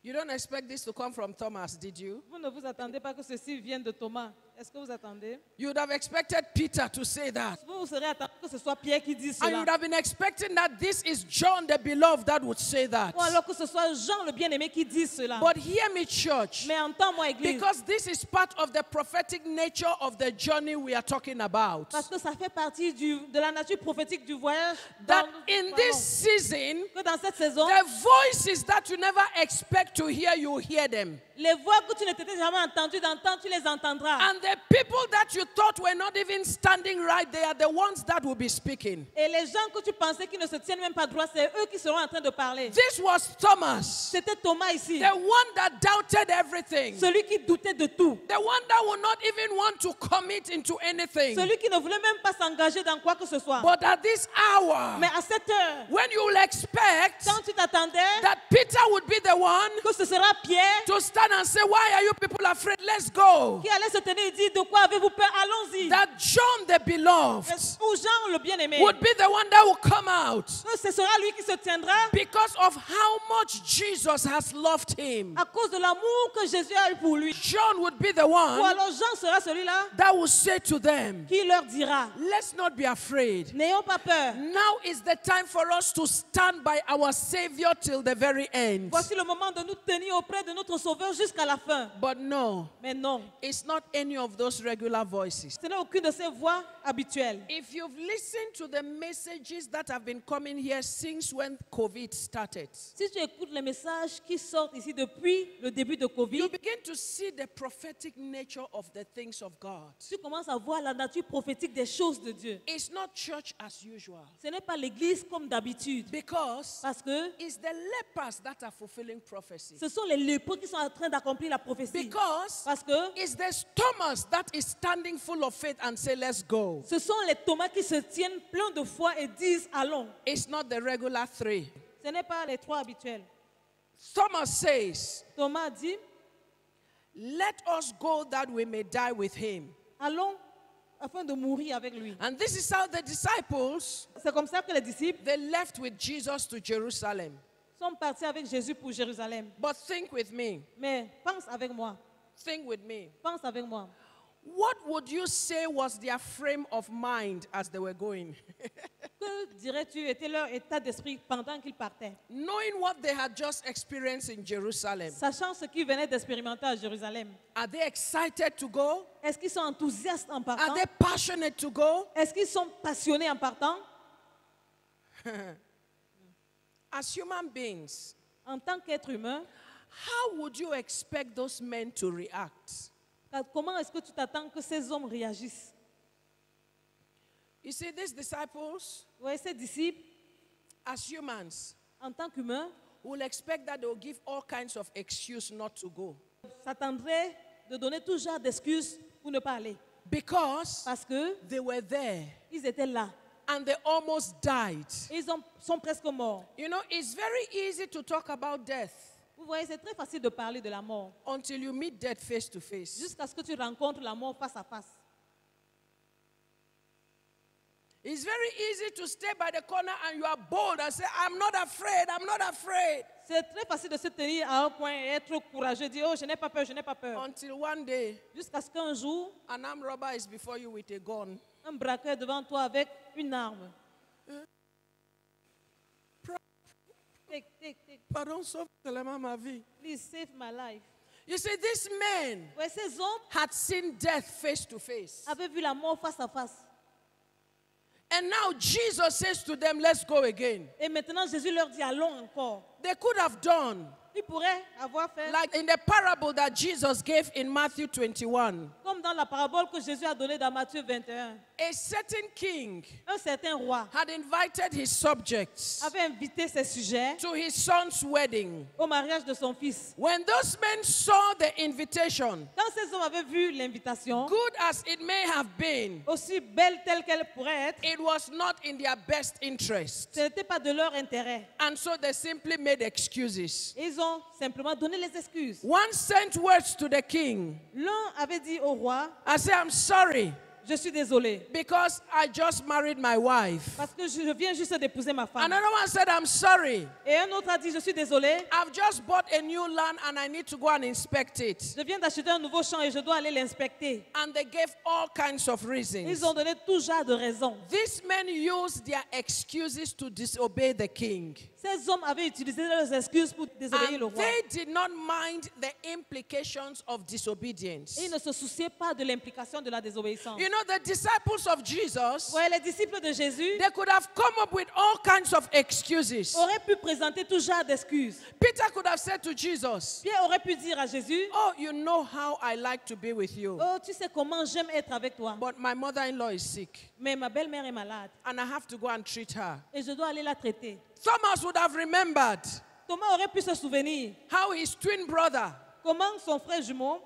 S1: You don't expect this to come from Thomas, did you?
S2: Vous ne vous attendez pas que ceci vienne de Thomas. Est-ce que vous attendez?
S1: You would have expected Peter to say that.
S2: Vous serez attendu que ce soit Pierre qui dise
S1: And you
S2: cela.
S1: would have been expecting that this is John the beloved that would say that.
S2: Ou alors que ce soit Jean le bien-aimé qui dise cela.
S1: But hear me, church,
S2: Mais entends-moi, Église,
S1: because this is part of the prophetic nature of the journey we are talking about.
S2: parce que ça fait partie de la nature prophétique du voyage.
S1: That
S2: dont nous
S1: in
S2: parlons.
S1: this season,
S2: Que dans cette saison,
S1: the voices that you never expect to hear, you hear them.
S2: les voix que tu ne t'étais jamais entendues d'entendre, tu les entendras.
S1: And the people that you thought were not even standing right, they are the ones that will be speaking.
S2: Et les gens que tu pensais qui ne se tiennent même pas droit, c'est eux qui seront en train de parler.
S1: This was Thomas,
S2: C'était Thomas ici,
S1: the one that doubted everything,
S2: celui qui doutait de tout,
S1: the one that would not even want to commit into anything.
S2: celui qui ne voulait même pas s'engager dans quoi que ce soit.
S1: But at this hour,
S2: Mais à cette heure,
S1: when you will expect
S2: quand tu t'attendais
S1: that Peter would be the one
S2: que ce sera Pierre
S1: to stand and say, "Why are you people afraid? Let's go."
S2: qui allait se tenir et dire de quoi avez-vous peur, allons-y.
S1: That John the beloved
S2: Ou Jean le bien-aimé,
S1: would be the one that will come out
S2: que ce sera lui qui se tiendra
S1: because of how much Jesus has loved him.
S2: à cause de l'amour que Jésus a eu pour lui.
S1: John would be the
S2: Ou
S1: one
S2: alors Jean sera celui-là
S1: that will say to them,
S2: qui leur dira,
S1: "Let's not be afraid.
S2: n'ayons pas peur.
S1: Now is the time for us to stand by our Savior till the very end."
S2: Voici le moment de nous tenir auprès de notre Sauveur jusqu'à la fin.
S1: But no,
S2: Mais non,
S1: it's not any of those regular voices.
S2: ce n'est aucune de ces voix habituelles.
S1: If you've listened to the messages that have been coming here since when COVID started,
S2: Si tu écoutes les messages qui sortent ici depuis le début de Covid,
S1: you begin to see the prophetic nature of the things of God.
S2: tu commences à voir la nature prophétique des choses de Dieu.
S1: It's not church as usual
S2: Ce n'est pas l'église comme d'habitude.
S1: because
S2: Parce que
S1: it's the lepers that are fulfilling prophecy.
S2: ce sont les lépreux qui sont en train d'accomplir la prophétie.
S1: Because
S2: Parce que
S1: it's the Thomas that is standing full of faith and say, "Let's go."
S2: ce sont les Thomas qui se tiennent pleins de foi et disent allons.
S1: It's not the regular three.
S2: Ce n'est pas les trois habituels.
S1: Thomas says,
S2: Thomas dit,
S1: "Let us go that we may die with him."
S2: allons afin de mourir avec lui.
S1: And this is how the disciples,
S2: C'est comme ça que les disciples
S1: they left with Jesus to Jerusalem.
S2: sont partis avec Jésus pour Jérusalem.
S1: But think with me.
S2: Mais pense avec moi.
S1: Think with me.
S2: Pense avec moi.
S1: What would you say was their frame of mind as they were going?
S2: Que dirais-tu était leur état d'esprit pendant qu'ils partaient?
S1: Knowing what they had just experienced in Jerusalem.
S2: Sachant ce qu'ils venaient d'expérimenter à Jérusalem.
S1: Are they excited to go?
S2: Est-ce qu'ils sont enthousiastes en
S1: Are
S2: partant?
S1: they passionate to go?
S2: Est-ce qu'ils sont passionnés en partant?
S1: As human beings,
S2: En tant qu'être humain,
S1: how would you expect those men to react?
S2: comment est-ce que tu t'attends que ces hommes réagissent?
S1: You see, these disciples,
S2: Vous voyez, ces disciples,
S1: as humans,
S2: en tant qu'humains,
S1: will expect that they will give all kinds of excuse not to go.
S2: s'attendraient de donner tout genre d'excuses pour ne pas aller.
S1: Because
S2: Parce que
S1: they were there
S2: ils étaient là.
S1: and they almost died.
S2: Et sont presque morts.
S1: You know, it's very easy to talk about death
S2: Vous voyez, c'est très facile de parler de la mort.
S1: until you meet death face to face.
S2: Jusqu'à ce que tu rencontres la mort face à face.
S1: It's very easy to stay by the corner and you are bold and say, "I'm not afraid, I'm not afraid."
S2: C'est très facile de se tenir à un coin et être courageux, dire, oh, je n'ai pas peur, je n'ai pas peur.
S1: Until one day,
S2: Jusqu'à ce qu'un jour,
S1: an armed robber is before you with a gun.
S2: un braqueur est devant toi avec une arme. Take.
S1: Pardon, sauve tellement ma vie.
S2: Please save my life.
S1: You see, these men
S2: Ouais, ces hommes
S1: had seen death face to face.
S2: avaient vu la mort face à face.
S1: And now Jesus says to them, "Let's go again."
S2: Et maintenant, Jésus leur dit, allons encore.
S1: They could have done
S2: Ils pourraient avoir fait,
S1: like in the parable that Jesus gave in Matthew 21.
S2: comme dans la parabole que Jésus a donnée dans Matthieu 21.
S1: A certain king
S2: Un certain roi
S1: had invited his subjects
S2: avait invité ses sujets
S1: to his son's wedding.
S2: au mariage de son fils.
S1: When those men saw the invitation,
S2: Quand ces hommes avaient vu l'invitation,
S1: good as it may have been,
S2: aussi belle telle qu'elle pourrait être,
S1: it was not in their best interest.
S2: ce n'était pas de leur intérêt.
S1: And so they simply made excuses.
S2: Ils ont simplement donné les excuses.
S1: One sent words to the king.
S2: L'un avait dit au roi,
S1: I say, "I'm sorry.
S2: Je suis désolé.
S1: because I just married my wife.
S2: Parce que je viens juste d'épouser ma femme.
S1: Another one said, I'm sorry.
S2: Et un autre a dit, je suis désolé.
S1: I've just bought a new land and I need to go and inspect it.
S2: Je viens d'acheter un nouveau champ et je dois aller l'inspecter.
S1: And they gave all kinds of reasons.
S2: Ils ont donné tout genre de raisons.
S1: These men used their excuses to disobey the king.
S2: Ces hommes avaient utilisé leurs excuses pour désobéir le
S1: And
S2: roi.
S1: they did not mind the implications of disobedience.
S2: Et ils ne se souciaient pas de l'implication de la désobéissance.
S1: You know, the disciples of Jesus,
S2: Ouais, les disciples de Jésus
S1: they could have come up with all kinds of excuses.
S2: auraient pu présenter tout genre d'excuses.
S1: Peter could have said to Jesus,
S2: Pierre aurait pu dire à Jésus,
S1: oh, you know how I like to be with you,
S2: oh, tu sais comment j'aime être avec toi.
S1: but my mother-in-law is sick
S2: Mais ma belle-mère est malade
S1: and I have to go and treat her.
S2: et je dois aller la traiter.
S1: Thomas would have remembered
S2: Thomas aurait pu se souvenir
S1: how his twin brother,
S2: comment son frère jumeau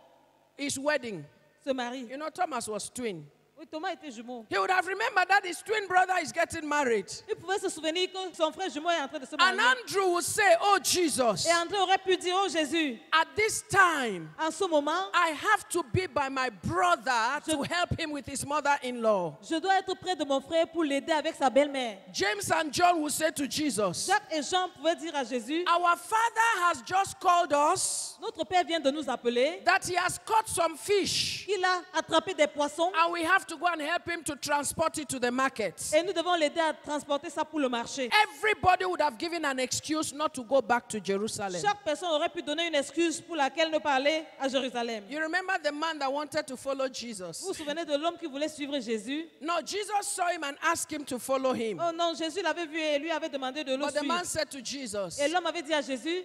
S1: his wedding.
S2: se marie.
S1: You know, Thomas was twin.
S2: Oui, Thomas était jumeau.
S1: He would have remembered that his twin brother is getting married.
S2: Il pouvait se souvenir que son frère jumeau est en train de se
S1: And
S2: marier.
S1: Andrew would say, oh, Jesus,
S2: Et André aurait pu dire, oh Jésus,
S1: at this time,
S2: en ce moment,
S1: I have to be by my brother to help him with his mother-in-law.
S2: je dois être près de mon frère pour l'aider avec sa belle-mère.
S1: James and John would say to Jesus,
S2: Jacques et Jean pouvaient dire à Jésus,
S1: our father has just called us
S2: notre Père vient de nous appeler,
S1: that he has caught some fish
S2: qu'il a attrapé des poissons
S1: and we have to go and help him to transport it to the market.
S2: et nous devons l'aider à transporter ça pour le marché.
S1: Everybody would have given an excuse not to go back to Jerusalem.
S2: Chaque personne aurait pu donner une excuse pour laquelle ne pas aller à Jérusalem.
S1: You remember the man that wanted to follow
S2: Vous
S1: Jesus?
S2: vous souvenez de l'homme qui voulait suivre Jésus?
S1: No, Jesus saw him and asked him to follow him.
S2: Oh non, Jésus l'avait vu et lui avait demandé de le
S1: But the man
S2: suivre.
S1: said to Jesus,
S2: Et l'homme avait dit à Jésus,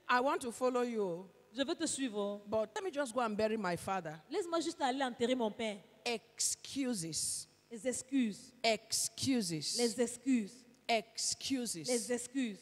S1: I want to follow you,
S2: je veux te suivre.
S1: but let me just go and bury my father.
S2: Laisse-moi juste aller enterrer mon père.
S1: Excuses.
S2: Les excuses.
S1: Excuses.
S2: Les excuses.
S1: Excuses.
S2: Les excuses.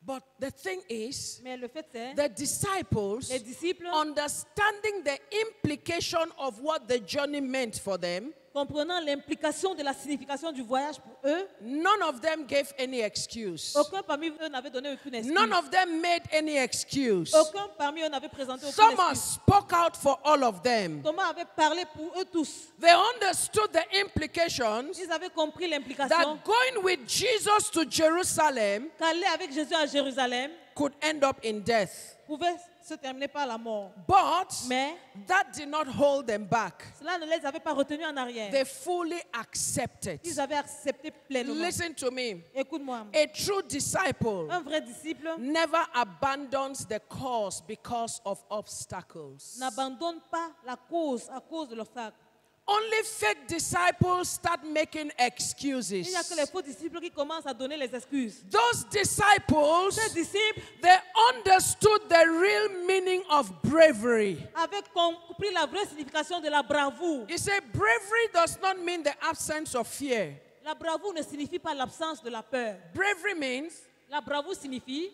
S1: But the thing is,
S2: Mais le fait est,
S1: the disciples,
S2: les disciples,
S1: understanding the implication of what the journey meant for them,
S2: comprenant l'implication de la signification du voyage pour eux,
S1: none of them gave any excuse.
S2: aucun parmi eux n'avait donné aucune excuse.
S1: None of them made any excuse.
S2: Aucun parmi eux n'avait présenté aucune
S1: Thomas
S2: excuse.
S1: spoke out for all of them.
S2: Thomas avait parlé pour eux tous.
S1: They understood the implications
S2: Ils avaient compris l'implication
S1: that going with Jesus to Jerusalem
S2: qu'aller avec Jésus à Jérusalem
S1: could end up in death.
S2: pouvait se terminer par la mort.
S1: But
S2: Mais
S1: that did not hold them back.
S2: cela ne les avait pas retenus en arrière.
S1: They fully accepted.
S2: Ils avaient accepté pleinement.
S1: Listen to me.
S2: Écoute-moi.
S1: A true disciple
S2: Un vrai disciple
S1: never abandons the cause because of obstacles.
S2: n'abandonne pas la cause à cause de l'obstacle.
S1: Only fake disciples start making excuses.
S2: Il n'y a que les faux disciples qui commencent à donner les excuses.
S1: Those disciples,
S2: Ces disciples
S1: they understood the real meaning of bravery.
S2: avaient compris la vraie signification de la bravoure.
S1: You say bravery does not mean the absence of fear.
S2: La bravoure ne signifie pas l'absence de la peur.
S1: Bravery means
S2: La bravoure signifie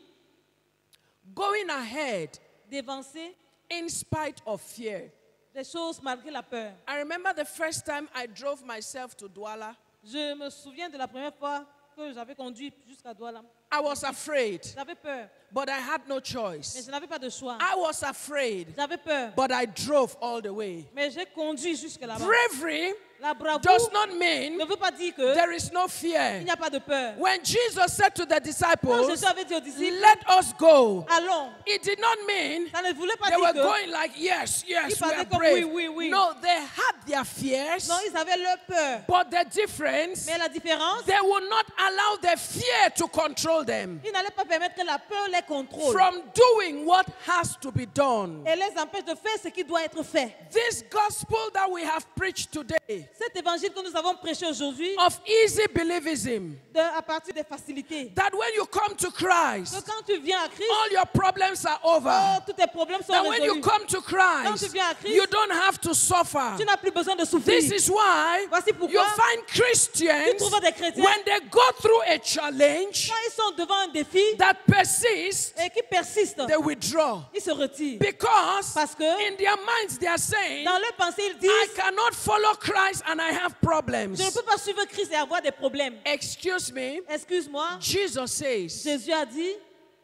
S1: going ahead
S2: d'avancer
S1: in spite of fear.
S2: des choses malgré la peur.
S1: I remember the first time I drove myself to Douala.
S2: Je me souviens de la première fois que j'avais conduit jusqu'à Douala.
S1: I was afraid,
S2: J'avais peur,
S1: but I had no
S2: mais
S1: choice.
S2: je n'avais pas de choix.
S1: I was afraid,
S2: J'avais peur,
S1: but I drove all the way.
S2: mais j'ai conduit jusque là-bas.
S1: Bravery
S2: La bravoure
S1: does not mean
S2: ne veut pas dire que
S1: there is no
S2: il
S1: fear.
S2: n'y a pas de peur.
S1: When Jesus said to the
S2: Quand
S1: disciples,
S2: Jésus avait dit aux disciples,
S1: let us go,
S2: allons,
S1: it did not mean
S2: ça ne voulait pas
S1: they
S2: dire
S1: were
S2: que
S1: going like, yes,
S2: Ils
S1: yes, we
S2: parlaient
S1: are
S2: comme
S1: brave.
S2: oui, oui, oui.
S1: No, they had their fears,
S2: non, ils avaient leur peur.
S1: but the difference,
S2: Mais la différence,
S1: they will not allow the fear to control them
S2: ils n'allaient pas permettre que la peur les contrôle
S1: from doing what has to be done.
S2: et les empêche de faire ce qui doit être fait.
S1: This gospel that we have preached today
S2: Cet évangile que nous avons prêché aujourd'hui,
S1: of easy believism,
S2: à partir des facilités,
S1: that when you come to
S2: que
S1: Christ,
S2: quand tu viens à Christ,
S1: all your problems are over.
S2: oh, tous tes problèmes sont
S1: That when you
S2: résolus.
S1: come to
S2: Quand tu
S1: Christ,
S2: viens à Christ,
S1: you don't have to suffer.
S2: tu n'as plus besoin de souffrir.
S1: This is why
S2: Voici pourquoi
S1: you find
S2: tu
S1: Christians,
S2: trouves des chrétiens,
S1: when they go through a challenge
S2: quand ils sont devant un défi
S1: that persists,
S2: et qui persistent,
S1: they withdraw.
S2: ils se retirent.
S1: Because
S2: Parce que
S1: in their minds they are saying,
S2: dans leur pensée, ils
S1: I
S2: disent,
S1: cannot follow Christ and I have problems.
S2: je ne peux pas suivre Christ et avoir des problèmes.
S1: Excuse me,
S2: Excuse-moi,
S1: Jesus says,
S2: Jésus a dit,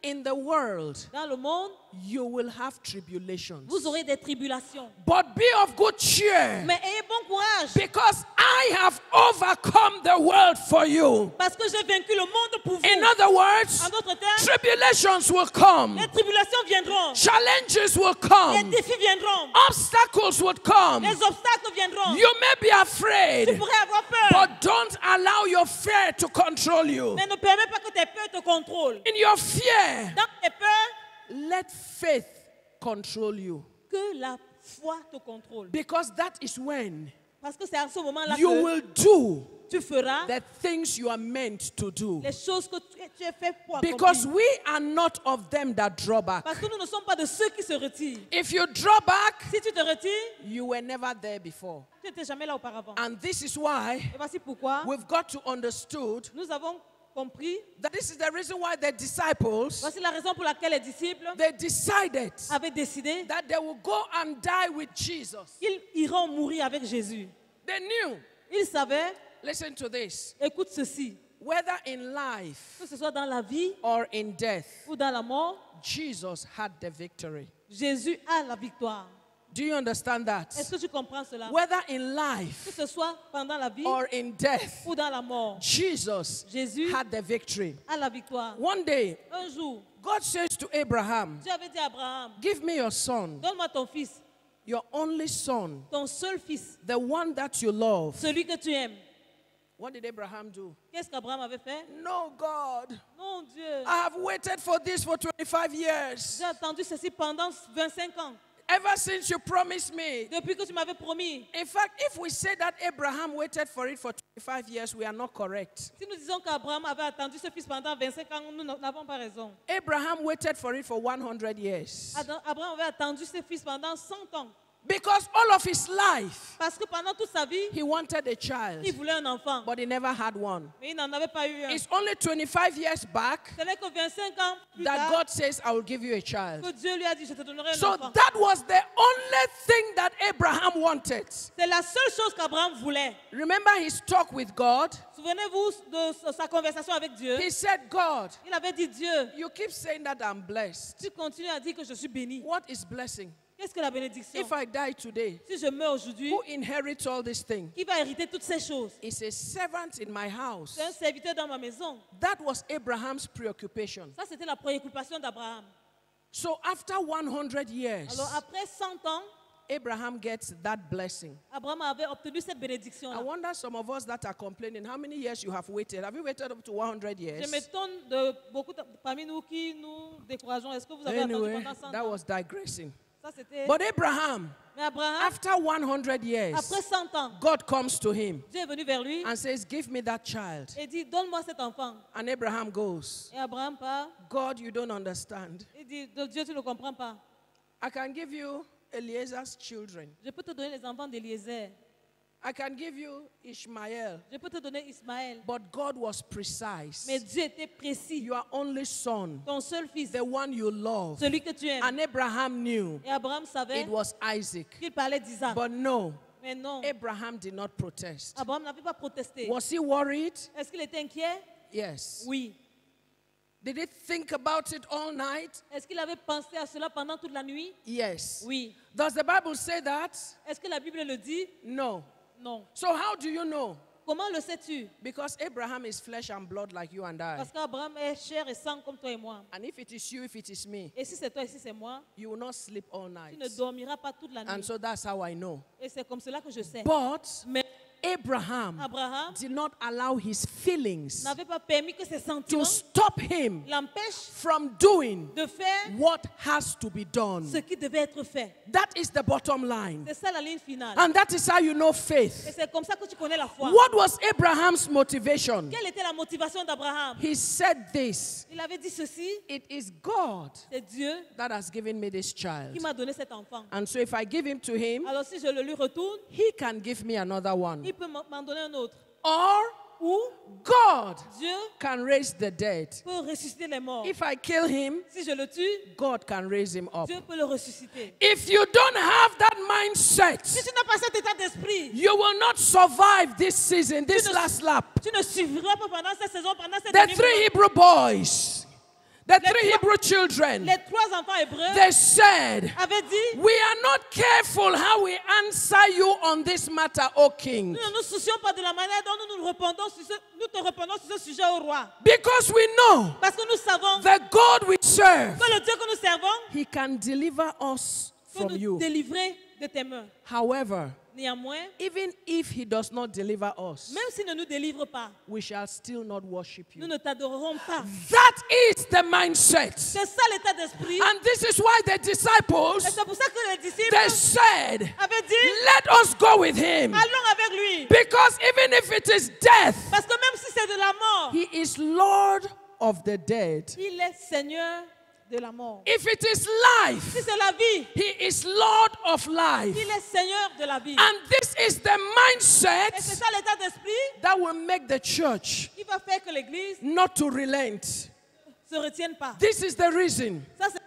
S1: in the world,
S2: dans le monde,
S1: you will have tribulations.
S2: vous aurez des tribulations.
S1: But be of good cheer,
S2: Mais ayez bon courage,
S1: because I have overcome the world for you.
S2: parce que j'ai vaincu le monde pour vous.
S1: In other words,
S2: En d'autres termes,
S1: tribulations will come,
S2: les tribulations viendront,
S1: challenges will
S2: les
S1: come,
S2: défis viendront,
S1: obstacles will come.
S2: les obstacles viendront.
S1: You may be
S2: Tu
S1: afraid,
S2: pourrais avoir peur,
S1: but don't allow your fear to control you.
S2: mais ne permets pas que tes peurs te contrôlent.
S1: In your fear,
S2: Dans tes peurs,
S1: let faith control you.
S2: que la foi te contrôle.
S1: Because that is when
S2: Parce que c'est à ce moment-là
S1: you
S2: que
S1: will do
S2: tu feras
S1: the things you are meant to do.
S2: les choses que tu es fait pour
S1: Because
S2: accomplir.
S1: we are not of them that draw back.
S2: Parce que nous ne sommes pas de ceux qui se retirent.
S1: If you draw back,
S2: Si tu te retires,
S1: you were never there before.
S2: tu n'étais jamais là auparavant.
S1: And this is why
S2: Et voici pourquoi
S1: we've got to understood
S2: nous avons compris.
S1: that this is the reason why the disciples,
S2: Voici la raison pour laquelle les disciples
S1: they decided
S2: avaient décidé
S1: that they will go and die with Jesus.
S2: qu'ils iront mourir avec Jésus.
S1: They knew,
S2: Ils savaient,
S1: listen to this,
S2: écoute ceci,
S1: whether in life
S2: que ce soit dans la vie
S1: or in death,
S2: ou dans la mort,
S1: Jesus had the victory.
S2: Jésus a la victoire.
S1: Do you understand that?
S2: Est-ce que tu comprends cela?
S1: Whether in
S2: Que
S1: life
S2: ce soit pendant la vie
S1: or in death,
S2: ou dans la mort,
S1: Jesus
S2: Jésus
S1: had the victory.
S2: a la victoire.
S1: One day,
S2: Un jour,
S1: God says to Abraham,
S2: Dieu avait dit à Abraham,
S1: give me your son,
S2: donne-moi ton fils,
S1: your only son,
S2: ton seul fils,
S1: the one that you love.
S2: celui que tu aimes.
S1: What did Abraham do?
S2: Qu'est-ce qu'Abraham avait fait?
S1: No, God.
S2: Non, Dieu.
S1: I have waited for this for 25 years.
S2: J'ai attendu ceci pendant 25 ans.
S1: Ever since you promised me.
S2: Depuis que tu m'avais promis.
S1: In fact, if we say that Abraham waited for it for 25 years, we are not correct.
S2: Si nous disons qu'Abraham avait attendu ce fils pendant 25 ans, nous n'avons pas raison.
S1: Abraham waited for it for 100 years.
S2: Abraham avait attendu ce fils pendant 100 ans.
S1: Because all of his life,
S2: Parce que pendant toute sa vie,
S1: he wanted a child,
S2: il voulait un enfant.
S1: but he never had one.
S2: Mais il n'en avait pas eu un.
S1: It's only 25 years back
S2: Ce n'est que 25 ans plus
S1: that
S2: tard
S1: God says, I will give you a child.
S2: que Dieu lui a dit, je te donnerai un
S1: So
S2: enfant.
S1: that was the only thing that Abraham wanted.
S2: C'est la seule chose qu'Abraham voulait.
S1: Remember his talk with God?
S2: Souvenez-vous de sa conversation avec Dieu.
S1: He said, God,
S2: Il avait dit, Dieu,
S1: you keep saying that I'm blessed.
S2: tu continues à dire que je suis béni.
S1: What is blessing?
S2: Qu'est-ce que la bénédiction?
S1: If I die today,
S2: Si je meurs aujourd'hui,
S1: who inherits all these things?
S2: qui va hériter toutes ces choses?
S1: It's a servant in my house.
S2: C'est un serviteur dans ma maison.
S1: That was Abraham's preoccupation.
S2: Ça, c'était la préoccupation d'Abraham.
S1: So after 100 years,
S2: Alors, après 100 ans,
S1: Abraham gets that blessing.
S2: Abraham avait obtenu cette
S1: I
S2: bénédiction-là.
S1: wonder some of us that are complaining, how many years you have waited? Have you waited up to 100
S2: Je
S1: years?
S2: m'étonne de beaucoup parmi nous qui nous décourageons. Est-ce que vous avez attendu
S1: Anyway,
S2: pendant 100
S1: that
S2: ans?
S1: was digressing.
S2: Ça, c'était...
S1: But Abraham,
S2: Mais Abraham,
S1: after 100 years,
S2: après 100 ans,
S1: God comes to him
S2: Dieu est venu vers lui
S1: and says, give me that child.
S2: et dit, donne-moi cet enfant.
S1: And Abraham goes,
S2: Et Abraham part.
S1: God, you don't understand.
S2: Il dit, Dieu, tu ne comprends pas.
S1: I can give you Eliezer's children.
S2: Je peux te donner les enfants d'Éliezer.
S1: I can give you Ishmael.
S2: Je peux te donner Ismaël.
S1: But God was precise.
S2: Mais Dieu était précis.
S1: Your only son,
S2: Ton seul fils,
S1: the one you love.
S2: celui que tu aimes.
S1: And Abraham knew
S2: Et Abraham savait
S1: it was Isaac.
S2: qu'il parlait d'Isaac.
S1: But no,
S2: Mais non,
S1: Abraham did not protest.
S2: Abraham n'avait pas protesté.
S1: Was he worried?
S2: Est-ce qu'il était inquiet?
S1: Yes.
S2: Oui.
S1: Did he think about it all night?
S2: Est-ce qu'il avait pensé à cela pendant toute la nuit?
S1: Yes.
S2: Oui.
S1: Does the Bible say that?
S2: Est-ce que la Bible le dit?
S1: No.
S2: Non.
S1: So how do you know?
S2: Comment le sais-tu?
S1: Because Abraham is flesh and blood like you and I.
S2: Parce qu'Abraham est chair et sang comme toi et moi.
S1: And if it is you, if it is me,
S2: Et si c'est toi et si c'est moi,
S1: you will not sleep all
S2: tu
S1: night.
S2: ne dormiras pas toute la
S1: And
S2: nuit.
S1: so that's how I know.
S2: Et c'est comme cela que je sais.
S1: But
S2: Mais
S1: Abraham
S2: Abraham
S1: did not allow his feelings
S2: n'avait pas permis que ses
S1: to
S2: sentiments
S1: stop him
S2: l'empêchent
S1: from doing
S2: de faire
S1: what has to be done.
S2: ce qui devait être fait.
S1: That is the bottom line.
S2: C'est ça la ligne finale.
S1: And that is how you know
S2: Et
S1: faith.
S2: c'est comme ça que tu connais la foi.
S1: What was Abraham's motivation?
S2: Quelle était la motivation d'Abraham?
S1: He said this,
S2: Il avait dit ceci,
S1: it is God
S2: c'est Dieu
S1: that has given me this
S2: qui
S1: child.
S2: m'a donné cet enfant.
S1: And so if I give him to him,
S2: Alors si je le lui retourne,
S1: he can give me another one.
S2: il peut m'en donner un autre.
S1: Or
S2: Ou
S1: God
S2: Dieu
S1: can raise the dead.
S2: peut ressusciter les morts.
S1: If I kill him,
S2: Si je le tue,
S1: God can raise him up.
S2: Dieu peut le ressusciter.
S1: If you don't have that mindset,
S2: Si tu n'as pas cet état d'esprit,
S1: you will not survive this season, this last lap.
S2: tu ne survivras pas pendant cette saison, pendant cette
S1: The
S2: année.
S1: three Hebrew boys, the three Hebrew children,
S2: Les 3 enfants hébreux
S1: they said,
S2: avaient dit,
S1: we are not careful how we answer you on this matter, O king.
S2: nous ne nous soucions pas de la manière dont nous te répondons sur ce sujet au roi.
S1: Because we know
S2: Parce que nous savons
S1: the God we serve,
S2: que le Dieu que nous servons
S1: he can deliver us
S2: peut
S1: from
S2: nous
S1: you.
S2: délivrer de tes mains.
S1: However,
S2: Néanmoins,
S1: even if he does not deliver us,
S2: même s'il ne nous délivre pas,
S1: we shall still not worship
S2: nous
S1: you.
S2: ne t'adorerons pas.
S1: That is the mindset.
S2: C'est ça l'état d'esprit.
S1: And this is why the
S2: Et
S1: disciples,
S2: c'est pour ça que les disciples
S1: they said,
S2: avaient dit,
S1: let us go with him.
S2: allons avec lui.
S1: Because even if it is death,
S2: Parce que même si c'est de la mort,
S1: he is Lord of the dead.
S2: il est Seigneur de la mort.
S1: If it is
S2: Si
S1: life,
S2: c'est la vie,
S1: he is Lord of life.
S2: il est Seigneur de la vie.
S1: And this is the
S2: Et c'est
S1: mindset
S2: ça l'état d'esprit
S1: that will make the church
S2: qui va faire que l'Église
S1: not to relent.
S2: se retienne pas.
S1: This is the reason
S2: Ça, c'est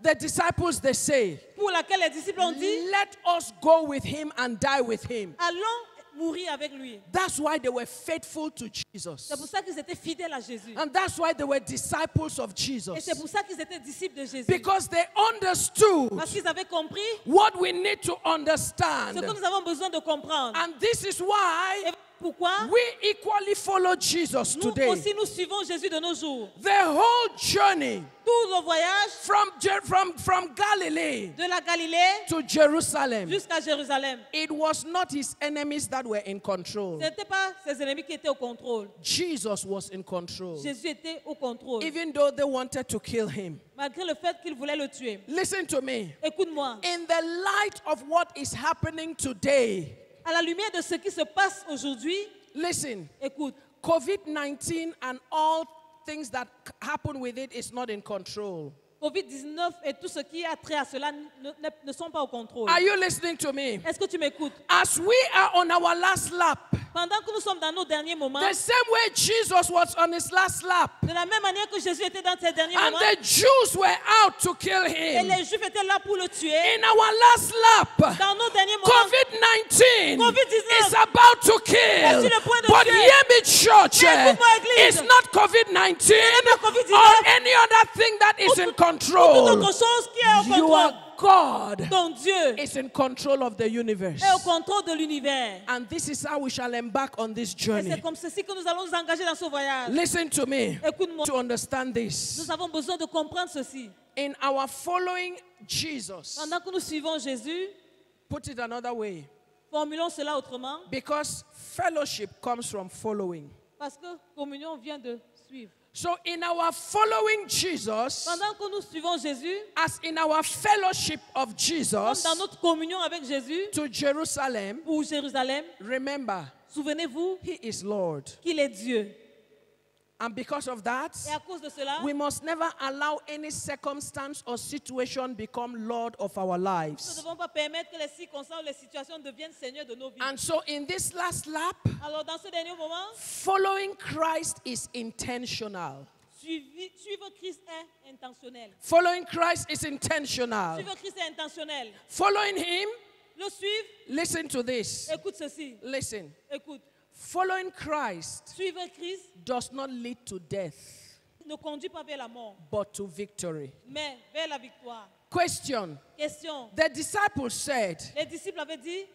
S1: the disciples, they say,
S2: pour laquelle les disciples ont dit,
S1: let us go with him and die with him.
S2: allons mourir avec lui.
S1: That's why they were faithful to Jesus.
S2: C'est pour ça qu'ils étaient fidèles à Jésus.
S1: And that's why they were disciples of
S2: Et
S1: Jesus.
S2: c'est pour ça qu'ils étaient disciples de Jésus.
S1: Because they understood
S2: Parce qu'ils avaient compris
S1: what we need to
S2: ce
S1: understand.
S2: que nous avons besoin de comprendre.
S1: And this is why
S2: Et pourquoi
S1: we equally follow Jesus
S2: nous
S1: today.
S2: aussi nous suivons Jésus de nos jours.
S1: The whole journey
S2: Tout le voyage
S1: from Galilee
S2: de la Galilée
S1: to Jerusalem,
S2: jusqu'à Jérusalem,
S1: it was not his enemies that were in control.
S2: ce n'était pas ses ennemis qui étaient au contrôle.
S1: Jesus was in control.
S2: Jésus était au contrôle.
S1: Even though they wanted to kill him.
S2: Malgré le fait qu'ils voulaient le tuer.
S1: Listen to me.
S2: Écoute-moi.
S1: In the light of what is happening today,
S2: À la lumière de ce qui se passe aujourd'hui,
S1: listen,
S2: écoute,
S1: COVID-19 and all things that happen with it is not in control.
S2: COVID-19 et tout ce qui a trait à cela ne sont pas au contrôle.
S1: Are you listening to me?
S2: Est-ce que tu m'écoutes?
S1: As we are on our last lap,
S2: Pendant que nous sommes dans nos derniers moments,
S1: the same way Jesus was on his last lap,
S2: de la même manière que Jésus était dans ses derniers
S1: and
S2: moments,
S1: the Jews were out to kill
S2: et
S1: him.
S2: les Juifs étaient là pour le tuer,
S1: In our last lap,
S2: dans nos derniers moments,
S1: COVID-19
S2: COVID-19
S1: is about to kill.
S2: sur le point de
S1: But
S2: tuer.
S1: hear me, church,
S2: Mais écoute-moi, Église.
S1: it's not COVID-19
S2: pas COVID-19
S1: or any other thing that is in
S2: toute
S1: control.
S2: autre chose qui est au
S1: You
S2: contrôle.
S1: are God
S2: Ton Dieu
S1: is in control of the universe.
S2: est au contrôle de l'univers.
S1: And this is how we shall embark on this
S2: Et c'est
S1: journey.
S2: comme ceci que nous allons nous engager dans ce voyage.
S1: Listen to me.
S2: Écoute-moi.
S1: To understand this,
S2: Nous avons besoin de comprendre ceci.
S1: in our following Jesus,
S2: Pendant que nous suivons Jésus,
S1: put it another way,
S2: formulons cela autrement,
S1: because fellowship comes from following.
S2: parce que communion vient de suivre.
S1: So in our following Jesus,
S2: Pendant que nous suivons Jésus,
S1: as in our fellowship of
S2: comme
S1: Jesus
S2: dans notre communion avec Jésus
S1: to Jerusalem,
S2: pour Jérusalem,
S1: remember,
S2: souvenez-vous
S1: he is Lord.
S2: qu'il est Dieu.
S1: And because of that,
S2: Et à cause de cela,
S1: we must never allow any circumstance or situation become Lord of our
S2: nous ne
S1: lives.
S2: devons pas permettre que les circonstances ou les situations deviennent seigneurs de nos vies.
S1: And so in this last lap,
S2: Alors dans ce dernier moment,
S1: following Christ is intentional.
S2: suivre Christ est intentionnel.
S1: Following Christ is intentional.
S2: Suivre Christ est intentionnel.
S1: Following him,
S2: Le suivre,
S1: listen to this.
S2: écoute ceci,
S1: Listen.
S2: écoute.
S1: Following Christ
S2: Suivre Christ
S1: does not lead to death,
S2: ne conduit pas vers la mort,
S1: but to victory.
S2: mais vers la victoire.
S1: Question.
S2: Question.
S1: The disciples said,
S2: Les disciples avaient dit,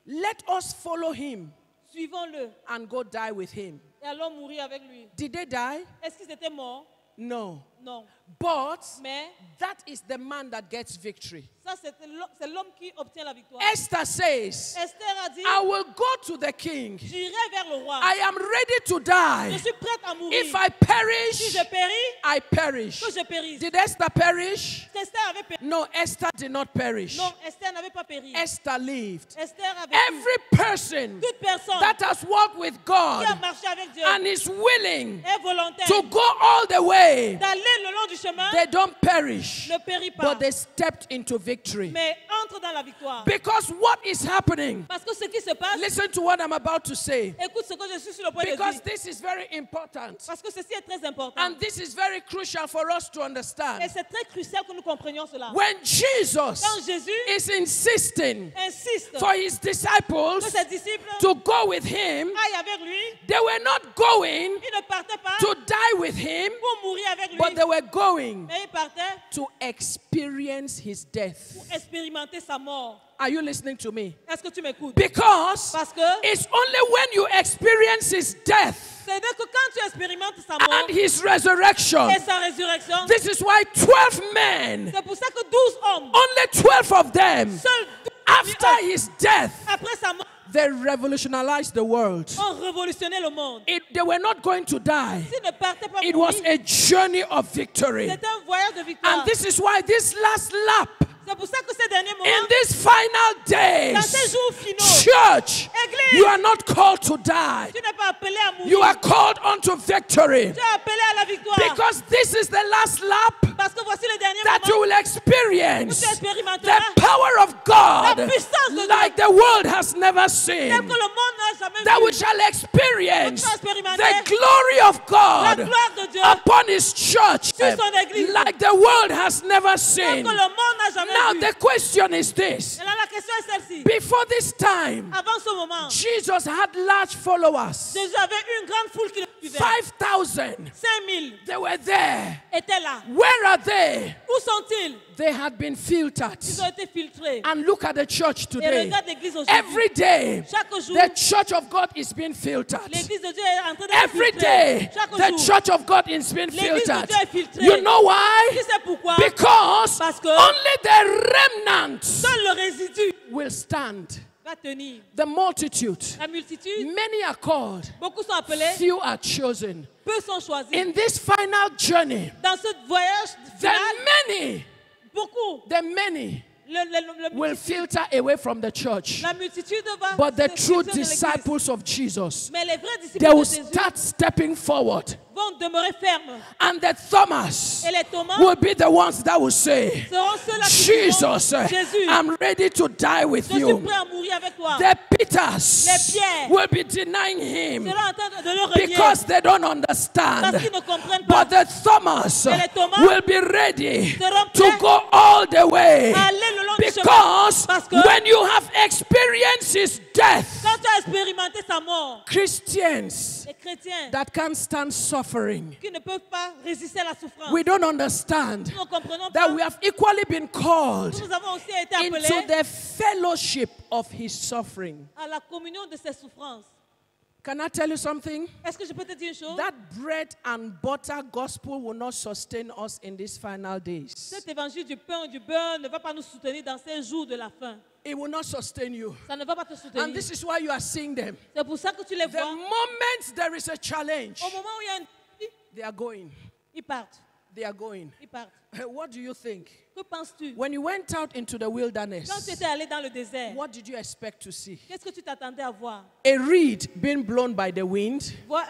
S1: let us follow him
S2: suivons-le
S1: and go die with him.
S2: et allons mourir avec lui.
S1: Did they die?
S2: Est-ce qu'ils étaient morts?
S1: No.
S2: Non.
S1: But
S2: Mais
S1: that is the man that gets victory.
S2: ça, c'est l'homme qui obtient la victoire.
S1: Esther says,
S2: Esther a dit,
S1: I will go to the king.
S2: j'irai vers le roi.
S1: I am ready to die.
S2: Je suis prête à mourir.
S1: If I
S2: Si
S1: perish,
S2: je péris,
S1: I perish.
S2: que je périsse.
S1: Did Esther perish?
S2: Esther avait péri.
S1: No, Esther did not perish.
S2: Non, Esther n'avait pas péri.
S1: Esther lived.
S2: Esther avait vécu.
S1: Every person
S2: Toute personne
S1: that has walked with
S2: qui a
S1: God
S2: marché avec Dieu
S1: and is willing
S2: est volontaire
S1: to go all the way,
S2: d'aller le long du chemin
S1: they don't perish,
S2: ne périt pas,
S1: but they stepped into victory.
S2: mais entre dans la victoire.
S1: Because what is happening?
S2: Parce que ce qui se passe,
S1: Listen to what I'm about to say.
S2: écoute ce que je suis sur le point de
S1: Because
S2: dire.
S1: this is very important.
S2: Parce que ceci est très important.
S1: And this is very crucial for us to
S2: Et
S1: understand.
S2: c'est très crucial que nous comprenions cela.
S1: When Jesus
S2: Quand Jésus
S1: is insisting
S2: insiste
S1: for his
S2: que
S1: disciples
S2: ses disciples
S1: to go with him,
S2: aillent avec lui,
S1: they were not going
S2: ils ne partaient pas
S1: to die with him,
S2: pour mourir avec lui,
S1: but they were going
S2: mais ils partaient
S1: to experience his death.
S2: pour expérimenter sa mort.
S1: Are you listening to me?
S2: Est-ce que tu m'écoutes?
S1: Because
S2: Parce que
S1: it's only when you experience his death
S2: c'est-à-dire que quand tu expérimentes sa mort
S1: and his resurrection,
S2: et sa résurrection,
S1: this is why 12 men,
S2: c'est pour ça que 12 hommes,
S1: only 12 of them,
S2: seuls 12
S1: after
S2: hommes,
S1: his death,
S2: après sa mort,
S1: they revolutionized the world.
S2: ont révolutionné le monde.
S1: They were not going to die.
S2: S'ils ne partaient pas
S1: It
S2: mourir,
S1: was a journey of victory.
S2: c'était un voyage de victoire.
S1: And this is why this last lap,
S2: C'est pour ça que ces derniers
S1: in
S2: moments,
S1: these final
S2: dans ces
S1: days,
S2: jours finaux,
S1: church,
S2: Église,
S1: you are not called to die.
S2: tu n'es pas appelé à mourir.
S1: You are called unto victory.
S2: Tu es appelé à la victoire.
S1: Because this is the last lap
S2: Parce que voici le dernier
S1: that you
S2: moment
S1: will experience
S2: où tu expérimenteras
S1: the power of God
S2: la puissance de Dieu
S1: like the world has never
S2: tel
S1: seen.
S2: que le monde n'a jamais
S1: That
S2: vu.
S1: we shall experience
S2: Tu vas expérimenter
S1: the glory of
S2: la
S1: God
S2: gloire de Dieu
S1: upon his church
S2: sur son église
S1: like the world has never
S2: tel
S1: seen.
S2: que le monde n'a jamais
S1: Now
S2: vu.
S1: the question is this.
S2: Et là, la question est celle-ci.
S1: Before this time,
S2: Avant ce moment,
S1: Jesus had large followers.
S2: Jésus avait une grande foule qui le suivait.
S1: 5,000.
S2: 5000
S1: They were there.
S2: étaient là.
S1: Where are they?
S2: Où sont-ils?
S1: They had been filtered.
S2: Ils ont été filtrés.
S1: And look at the church
S2: Et
S1: today.
S2: regarde l'église aujourd'hui.
S1: Every day,
S2: Chaque jour,
S1: the church of God is being filtered.
S2: l'église de Dieu est en train d'être
S1: Every
S2: filtrée.
S1: day,
S2: Chaque
S1: the
S2: jour.
S1: church of God is being
S2: L'église de
S1: filtered.
S2: Dieu est filtrée.
S1: You know
S2: Tu
S1: why?
S2: sais pourquoi?
S1: Because
S2: Parce que
S1: only the remnant
S2: seul le résidu
S1: will stand.
S2: va tenir.
S1: The multitude,
S2: La multitude,
S1: many are called,
S2: beaucoup sont appelés,
S1: few are chosen.
S2: peu sont choisis.
S1: In this final journey,
S2: Dans ce voyage
S1: the
S2: final, beaucoup,
S1: many
S2: le
S1: will filter away from the church.
S2: la multitude va
S1: But the
S2: se
S1: true
S2: filtrer de l'église.
S1: disciples of Jesus,
S2: Mais les vrais disciples
S1: they
S2: de
S1: will
S2: Jésus
S1: start stepping forward.
S2: vont demeurer fermes.
S1: And the Thomas
S2: Et les Thomas
S1: will be the ones that will say,
S2: seront ceux-là qui diront,
S1: Jesus,
S2: Jésus,
S1: I'm ready to die with
S2: je suis
S1: you.
S2: prêt à mourir avec toi.
S1: The Peters
S2: Les Pierres
S1: will be denying him
S2: seront en train de le renier
S1: because they don't
S2: parce
S1: understand.
S2: qu'ils ne comprennent pas.
S1: But the Thomas
S2: Et les Thomas
S1: will be ready
S2: seront
S1: to
S2: prêts
S1: go all the way.
S2: à aller le long du chemin.
S1: Because
S2: Parce que
S1: when you have experienced his death,
S2: quand tu as expérimenté sa mort,
S1: Christians
S2: les chrétiens
S1: that can't stand suffering,
S2: qui ne peuvent pas résister à la souffrance,
S1: we don't understand
S2: nous ne comprenons
S1: that
S2: pas.
S1: we have equally been called
S2: Nous avons aussi été
S1: into
S2: appelés
S1: the fellowship of his suffering.
S2: à la communion de ses souffrances.
S1: Can I tell you something?
S2: Est-ce que je peux te dire une chose?
S1: That bread and butter gospel will not sustain us in these final days.
S2: Cet évangile du pain et du beurre ne va pas nous soutenir dans ces jours de la fin.
S1: It will not sustain you.
S2: Ça ne va pas te
S1: And
S2: soutenir.
S1: this is why you are seeing them.
S2: C'est pour ça que tu les
S1: The
S2: vois.
S1: moment there is a challenge,
S2: Au moment où il y a un défi,
S1: they are going.
S2: ils partent.
S1: They are going.
S2: Ils partent.
S1: What do you think?
S2: Que penses-tu?
S1: When you went out into the
S2: Quand tu
S1: wilderness,
S2: étais allé dans le désert,
S1: what did you expect to see?
S2: qu'est-ce que tu t'attendais à voir?
S1: A reed being blown by the wind?
S2: Voir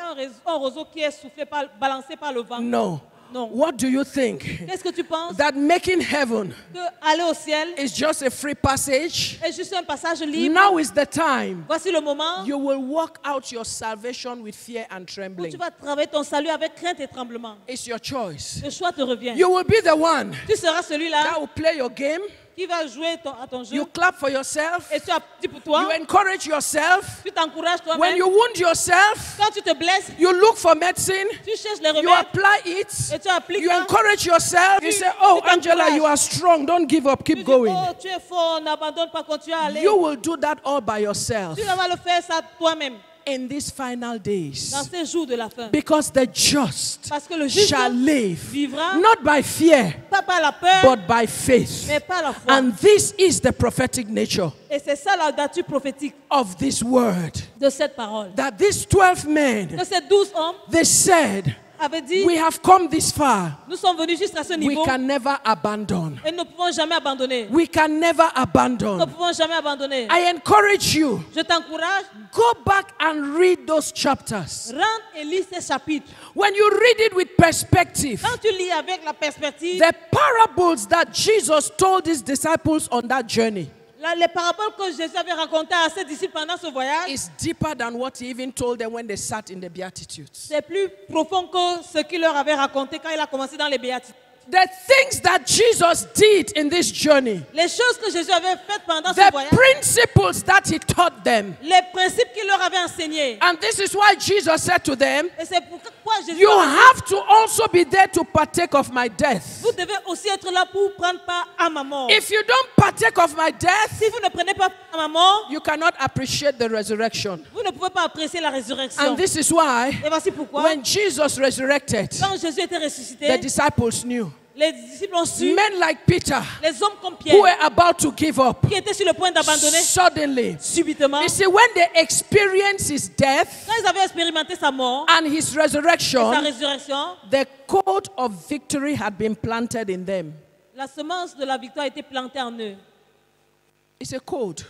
S2: un roseau qui est soufflé, balancé par le vent?
S1: No.
S2: Non.
S1: What do you think?
S2: Qu'est-ce que tu penses?
S1: That making heaven
S2: Que aller au ciel
S1: is just a free passage?
S2: est juste un passage libre?
S1: Now is the time.
S2: Voici le moment
S1: You will work out your salvation with fear and
S2: où
S1: trembling.
S2: tu vas travailler ton salut avec crainte et tremblement.
S1: It's your choice.
S2: Le choix te revient.
S1: You will be the one
S2: Tu seras celui-là
S1: that will play your game.
S2: qui va jouer à ton jeu.
S1: You clap for yourself.
S2: Et tu applaudis pour toi.
S1: You encourage yourself.
S2: Tu t'encourages
S1: When
S2: toi-même.
S1: you wound yourself,
S2: Quand tu te blesses,
S1: you look for medicine.
S2: tu cherches les
S1: You
S2: remèdes
S1: apply it.
S2: et tu appliques
S1: You
S2: ça.
S1: encourage yourself. You say, oh, Angela, you are strong. Don't give up.
S2: Tu
S1: Keep
S2: dis,
S1: going.
S2: oh, tu es fort, n'abandonne pas, continue à aller.
S1: You will do that all by yourself
S2: Tu vas le faire ça toi-même
S1: in these final days.
S2: dans ces jours de la fin.
S1: Because the just
S2: Parce que le juste
S1: shall live
S2: vivra
S1: not by fear,
S2: pas par la peur,
S1: but by faith.
S2: mais par la foi.
S1: And this is the prophetic nature
S2: Et c'est ça la nature prophétique
S1: of this word.
S2: de cette parole.
S1: That these 12 men,
S2: Que ces 12 hommes
S1: they said,
S2: avait dit,
S1: we have come this far.
S2: nous sommes venus jusqu'à ce
S1: We
S2: niveau
S1: can never abandon.
S2: et nous ne pouvons jamais abandonner.
S1: We can never
S2: Nous ne
S1: abandon.
S2: pouvons jamais abandonner.
S1: I encourage you,
S2: Je t'encourage,
S1: go back and read those chapters.
S2: rentre et lis ces chapitres.
S1: When you read it with perspective,
S2: Quand tu lis avec la perspective,
S1: the parables that Jesus told his disciples on that journey
S2: les paraboles que Jésus avait racontées à ses disciples pendant ce voyage,
S1: is deeper than what he even told them when they sat in the Beatitudes.
S2: c'est plus profond que ce qu'il leur avait raconté quand il a commencé dans les béatitudes.
S1: The things that Jesus did in this journey,
S2: Les choses que Jésus avait faites pendant ce
S1: the
S2: voyage,
S1: principles that he taught them.
S2: les principes qu'il leur avait enseignés.
S1: And this is why Jesus said to them,
S2: Et c'est pourquoi Jésus
S1: you
S2: leur a dit,
S1: have to also be there to partake of my death.
S2: vous devez aussi être là pour prendre part à ma mort.
S1: If you don't partake of my death,
S2: Si vous ne prenez pas part à ma mort,
S1: you cannot appreciate the resurrection.
S2: vous ne pouvez pas apprécier la résurrection.
S1: And this is why
S2: Et voici pourquoi,
S1: when Jesus resurrected,
S2: quand Jésus était
S1: the
S2: ressuscité,
S1: disciples knew.
S2: les disciples ont su,
S1: Men like Peter,
S2: les hommes comme
S1: who
S2: Pierre,
S1: were about to give up,
S2: qui étaient sur le point d'abandonner,
S1: suddenly,
S2: subitement,
S1: you see, when they experienced his death
S2: quand ils avaient expérimenté sa mort
S1: and his
S2: et sa
S1: resurrection,
S2: résurrection,
S1: the code of victory had been planted in them.
S2: la semence de la victoire a été plantée en eux.
S1: It's a code.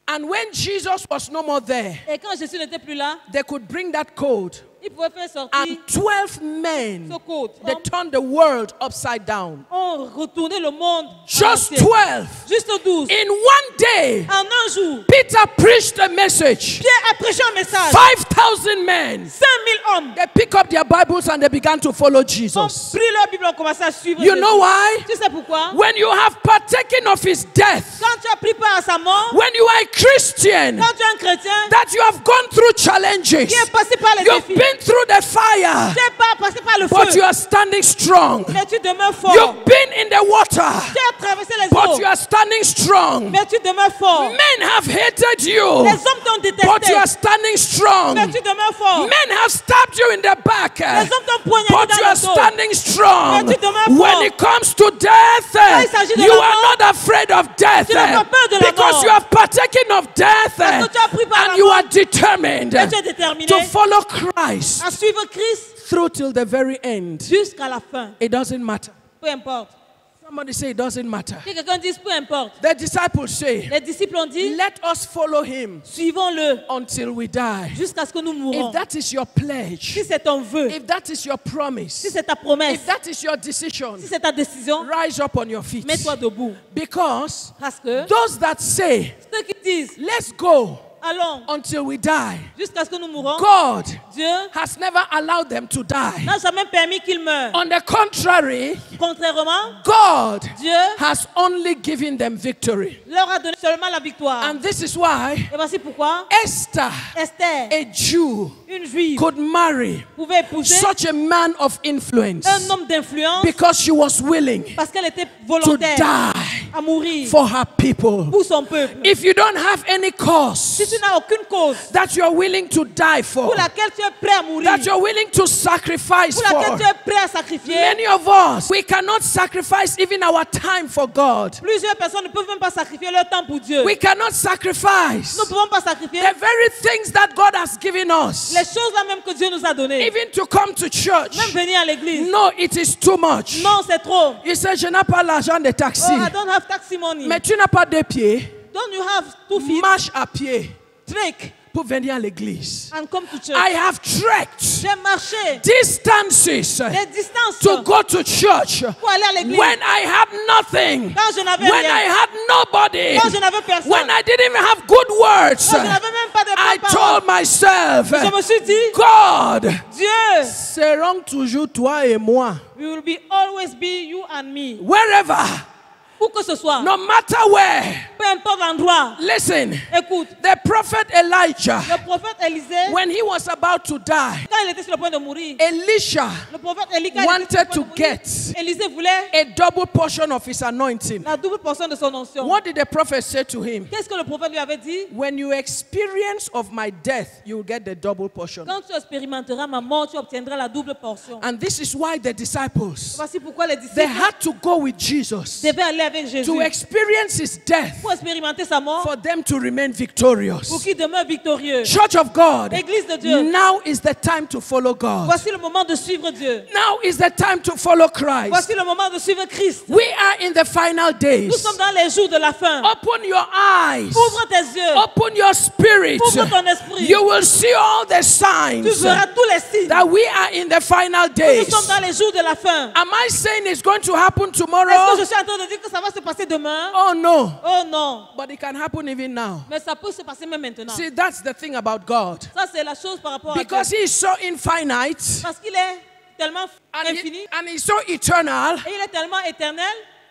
S1: And when Jesus was no more there,
S2: Et quand Jésus n'était plus là,
S1: they could bring that code.
S2: ils pouvaient faire sortir
S1: And 12 men,
S2: ce code.
S1: they turned the world upside down.
S2: On retournait le monde
S1: Just
S2: entier.
S1: 12.
S2: Juste 12.
S1: In one day,
S2: En un jour,
S1: Peter preached a message.
S2: Pierre a prêché un message.
S1: 5,000 men.
S2: 5000 hommes
S1: They pick up their Bibles and they began to follow
S2: ont
S1: Jesus.
S2: pris leur Bible et ont commencé à suivre
S1: You
S2: Jésus.
S1: know why?
S2: Tu sais pourquoi?
S1: When you have partaken of his death,
S2: Quand tu as pris part à sa mort,
S1: when you are a Christian,
S2: quand tu es un chrétien,
S1: that you have gone through challenges,
S2: qui est passé par les
S1: you've
S2: défis,
S1: been through the fire,
S2: tu n'es pas passé par le
S1: but
S2: feu,
S1: you are standing strong.
S2: mais tu demeures fort.
S1: You've been in the water,
S2: Tu as traversé les
S1: but
S2: eaux,
S1: you are standing strong.
S2: mais tu demeures fort.
S1: Men have hated you,
S2: Les hommes t'ont
S1: but
S2: détesté,
S1: you are standing strong.
S2: mais tu demeures fort.
S1: Men have stabbed you in the back,
S2: Les hommes t'ont poignardé
S1: but you
S2: dans
S1: are
S2: le dos.
S1: standing strong.
S2: Mais tu demeures
S1: When
S2: fort.
S1: it comes to death,
S2: il s'agit de
S1: you
S2: la
S1: are
S2: mort,
S1: not afraid of death
S2: tu n'as pas peur de la
S1: because
S2: mort.
S1: you have partaken of death
S2: Parce que tu as pris par la
S1: and you
S2: mort.
S1: are determined
S2: Et tu es déterminé
S1: to follow Christ
S2: à suivre Christ
S1: through till the very end.
S2: jusqu'à la fin.
S1: It doesn't matter.
S2: Peu importe.
S1: Somebody say it doesn't matter.
S2: Que quelqu'un dise peu importe.
S1: The disciples say,
S2: Les disciples ont dit,
S1: let us follow him
S2: suivons-le
S1: until we die.
S2: jusqu'à ce que nous mourons.
S1: If that is your pledge,
S2: Si c'est ton vœu,
S1: if that is your
S2: si
S1: promise,
S2: c'est ta promesse,
S1: if that is your decision,
S2: si c'est ta décision,
S1: rise up on your feet.
S2: mets-toi debout.
S1: Because
S2: Parce que
S1: those that say,
S2: ceux qui disent,
S1: let's go
S2: allons
S1: until we die,
S2: jusqu'à ce que nous mourons,
S1: God
S2: Dieu
S1: has never allowed them to die.
S2: n'a jamais permis qu'ils meurent.
S1: On the contrary,
S2: Contrairement,
S1: God
S2: Dieu
S1: has only given them victory.
S2: leur a donné seulement la victoire.
S1: And this is why
S2: Et voici pourquoi
S1: Esther,
S2: Esther,
S1: a Jew,
S2: une juive,
S1: could marry
S2: pouvait épouser
S1: such a man of influence
S2: un homme d'influence
S1: because she was willing
S2: parce qu'elle était
S1: to
S2: volontaire
S1: die
S2: à mourir
S1: for her people.
S2: pour son peuple.
S1: If you don't have any
S2: Si
S1: cause
S2: tu n'as aucune cause
S1: that you're willing to die for,
S2: pour laquelle tu es prêt à mourir,
S1: that you're willing to sacrifice
S2: pour laquelle
S1: for,
S2: tu es prêt à sacrifier,
S1: many of us, we cannot sacrifice even our time for God.
S2: plusieurs personnes ne peuvent même pas sacrifier leur temps pour Dieu.
S1: We cannot sacrifice
S2: Nous ne pouvons pas sacrifier
S1: the very things that God has given us,
S2: les choses là même que Dieu nous a données.
S1: even to come to church.
S2: Même venir à l'église.
S1: No, it is too much.
S2: Non, c'est trop.
S1: Il sait, je n'ai pas l'argent de taxi.
S2: Oh, I don't have taxi money.
S1: Mais tu n'as pas de pieds.
S2: Don't you have 2 feet?
S1: Marche à pied
S2: Trek
S1: pour venir à l'église.
S2: and come to church.
S1: I have trekked
S2: J'ai marché
S1: distances
S2: des distances
S1: to go to church
S2: pour aller à l'église.
S1: when I had nothing,
S2: Quand je n'avais
S1: when
S2: rien.
S1: I had nobody,
S2: Quand je n'avais personne.
S1: when I didn't even have good words.
S2: Quand je n'avais même pas de
S1: I
S2: bonnes paroles.
S1: told myself,
S2: Je me suis dit,
S1: God,
S2: Dieu,
S1: seront toujours toi et moi.
S2: we will be always be you and me.
S1: Wherever,
S2: Où que ce soit,
S1: no matter where.
S2: peu importe l'endroit.
S1: Listen,
S2: Écoute,
S1: the prophet Elijah,
S2: le prophète Élisée,
S1: when he was about to die,
S2: quand il était sur le point de mourir,
S1: Elisha
S2: le prophète Élie, quand il était sur le
S1: wanted
S2: point
S1: to
S2: de mourir,
S1: get
S2: Élisée voulait
S1: a double portion of his anointing.
S2: la double portion de son onction.
S1: What did the prophet say to him?
S2: Qu'est-ce que le prophète lui avait dit?
S1: When you experience of my death, you will get the double portion.
S2: Quand tu expérimenteras ma mort, tu obtiendras la double portion.
S1: And this is why the disciples,
S2: Voici pourquoi les
S1: they
S2: disciples
S1: had to go with Jesus
S2: devaient aller avec avec Jésus,
S1: to experience his death,
S2: pour expérimenter sa mort,
S1: for them to remain victorious.
S2: pour qu'il demeure victorieux.
S1: Church of God,
S2: Église de Dieu,
S1: now is the time to follow God.
S2: voici le moment de suivre Dieu.
S1: Now is the time to follow Christ.
S2: Voici le moment de suivre Christ.
S1: We are in the final
S2: Nous
S1: days.
S2: sommes dans les jours de la fin.
S1: Open your eyes.
S2: Ouvre tes yeux.
S1: Open your spirit.
S2: Ouvre ton esprit.
S1: You will see all the
S2: Tu
S1: signs
S2: verras tous les signes.
S1: that we are in the final
S2: Nous
S1: days.
S2: sommes dans les jours de la fin.
S1: Am I saying it's going to happen
S2: Est-ce que
S1: tomorrow?
S2: je suis en train de dire que ça va se passer demain?
S1: Oh no.
S2: Oh non.
S1: But it can happen even now.
S2: Mais ça peut se passer même maintenant.
S1: See, that's the thing about God.
S2: Ça, c'est la chose par rapport à Dieu.
S1: Because He is so infinite
S2: Parce qu'il est tellement infini
S1: and He's so eternal,
S2: et il est tellement éternel.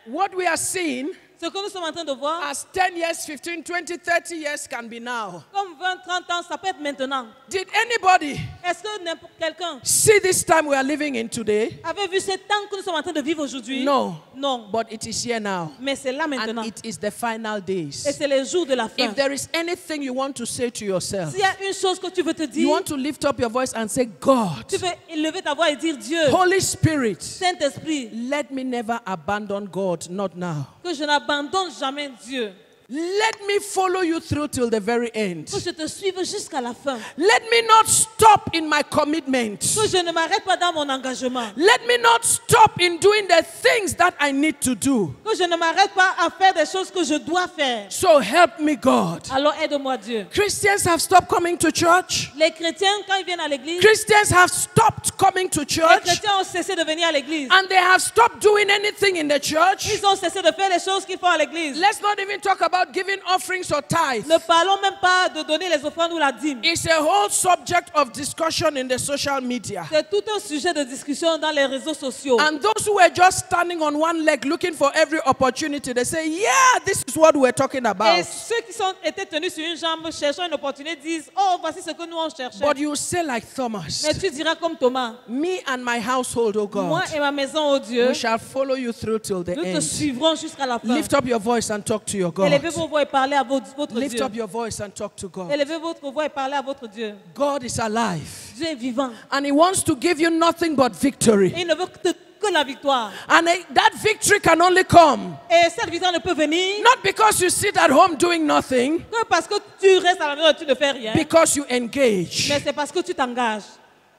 S1: what we are seeing
S2: Ce que nous sommes en train de voir,
S1: as 10 years, 15, 20, 30 years can be now.
S2: comme 20, 30 ans, ça peut être maintenant.
S1: Did anybody
S2: Est-ce que n'importe quelqu'un
S1: see this time we are living in today?
S2: avait vu ce temps que nous sommes en train de vivre aujourd'hui?
S1: No.
S2: Non.
S1: But it is here now.
S2: Mais c'est là maintenant.
S1: And it is the final
S2: Et
S1: days.
S2: c'est les jours de la fin.
S1: If there is anything you want to say to yourself,
S2: S'il y a une chose que tu veux te
S1: you
S2: dire,
S1: want to lift up your voice and say, God,
S2: tu veux élever ta voix et dire Dieu,
S1: Holy Spirit,
S2: Saint-Esprit,
S1: let me never abandon God, not now.
S2: que je n'abandonne jamais Dieu.
S1: Let me follow you through till the very end.
S2: Que je te suive jusqu'à la fin.
S1: Let me not stop in my commitment.
S2: Que je ne m'arrête pas dans mon engagement.
S1: Let me not stop in doing the things that I need to do.
S2: Que je ne m'arrête pas à faire des choses que je dois faire.
S1: So help me, God.
S2: Alors aide-moi Dieu.
S1: Christians have stopped coming to church.
S2: Les chrétiens, quand ils viennent à l'église,
S1: Christians have stopped coming to
S2: les
S1: church.
S2: chrétiens ont cessé de venir à l'église.
S1: And they have stopped doing anything in the church.
S2: Ils ont cessé de faire les choses qu'ils font à l'église.
S1: Let's not even talk about giving offerings or tithes.
S2: Ne parlons même pas de donner les offrandes ou la dîme.
S1: It's a whole subject of discussion in the social media.
S2: C'est tout un sujet de discussion dans les réseaux sociaux.
S1: And those who were just standing on one leg looking for every opportunity, they say, yeah, this is what we're talking
S2: Et
S1: about.
S2: ceux qui étaient tenus sur une jambe cherchant une opportunité disent, oh, voici ce que nous on cherchait.
S1: But you say like Thomas,
S2: Mais tu diras comme Thomas,
S1: me and my household, oh
S2: moi
S1: God,
S2: et ma maison, oh Dieu,
S1: we shall follow you through till the
S2: nous te
S1: end.
S2: suivrons jusqu'à la fin.
S1: Lift up your voice and talk to your God.
S2: Élevez vos voix et parlez à votre
S1: Lift
S2: Dieu.
S1: up your voice and talk to God.
S2: Élevez votre voix et parlez à votre Dieu.
S1: God is alive.
S2: Dieu est vivant.
S1: And He wants to give you nothing but victory.
S2: Et il ne veut que la victoire.
S1: And that victory can only come
S2: Et cette victoire ne peut venir
S1: not because you sit at home doing nothing,
S2: que parce que tu restes à la maison et tu ne fais rien.
S1: because you engage.
S2: Mais c'est parce que tu t'engages.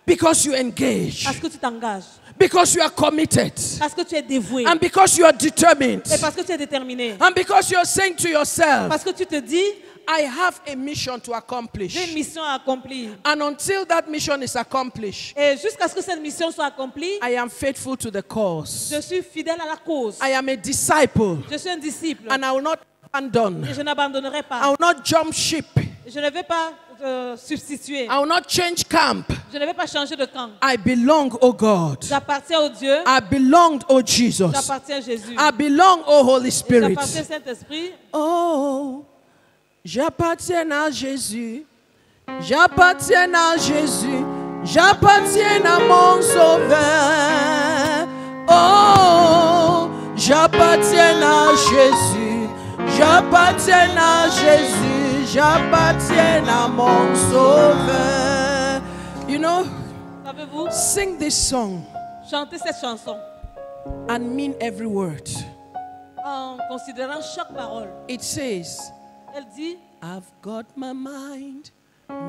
S1: Because you engage.
S2: Parce que tu t'engages.
S1: Because you are committed.
S2: Parce que tu es dévoué.
S1: And because you are determined.
S2: Et parce que tu es déterminé.
S1: And because you are saying to yourself,
S2: Parce que tu te dis,
S1: I have a mission to
S2: j'ai une
S1: accomplish.
S2: mission à accomplir.
S1: And until that mission is accomplished,
S2: Et jusqu'à ce que cette mission soit accomplie,
S1: I am faithful to the cause.
S2: je suis fidèle à la cause.
S1: I am a disciple.
S2: Je suis un disciple.
S1: And I will not abandon.
S2: Et je n'abandonnerai
S1: I
S2: pas.
S1: will not jump ship.
S2: Je ne vais pas substituer.
S1: I will not change camp.
S2: Je ne vais pas changer de camp.
S1: I belong, oh God.
S2: J'appartiens au Dieu.
S1: I belong, oh Jesus.
S2: J'appartiens à Jésus.
S1: I belong, oh Holy Spirit.
S2: J'appartiens au Saint-Esprit.
S1: Oh, j'appartiens à Jésus. J'appartiens à Jésus. J'appartiens à mon Sauveur. Oh, j'appartiens à Jésus. J'appartiens à Jésus. J'appartiens à mon Sauveur. You know,
S2: Savez-vous,
S1: sing this song
S2: chantez cette chanson
S1: and mean every word.
S2: en considérant chaque parole.
S1: It says,
S2: Elle dit,
S1: I've got my mind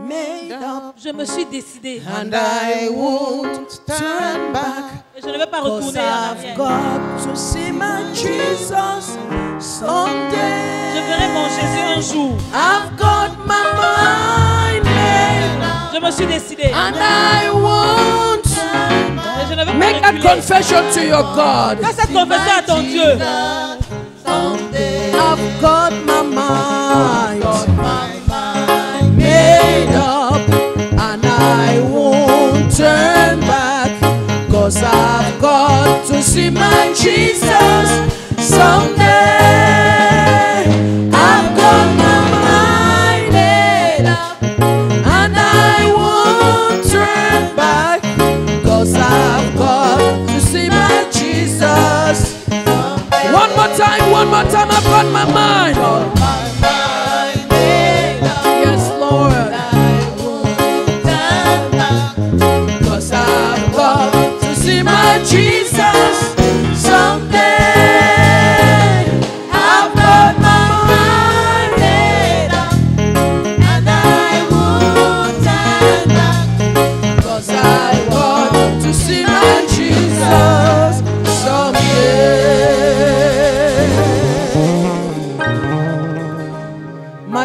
S1: made up.
S2: je me suis décidée
S1: And I won't turn back,
S2: et je ne vais pas
S1: 'cause
S2: retourner en
S1: I've
S2: arrière.
S1: got to see my Jesus someday.
S2: Je verrai mon Jésus un jour.
S1: I've got my mind made up,
S2: Je me suis décidée
S1: and I won't turn back.
S2: et je ne vais pas
S1: Make that
S2: reculer.
S1: confession to your God.
S2: Fais cette confession à ton Dieu.
S1: I've got my mind made up, and I won't turn back, 'cause I've got to see my Jesus someday. I've got my mind made up, and I won't turn back, 'cause I've got to see my Jesus. One more time, I've got my mind. Yes, Lord. 'Cause I've got to see my Jesus someday.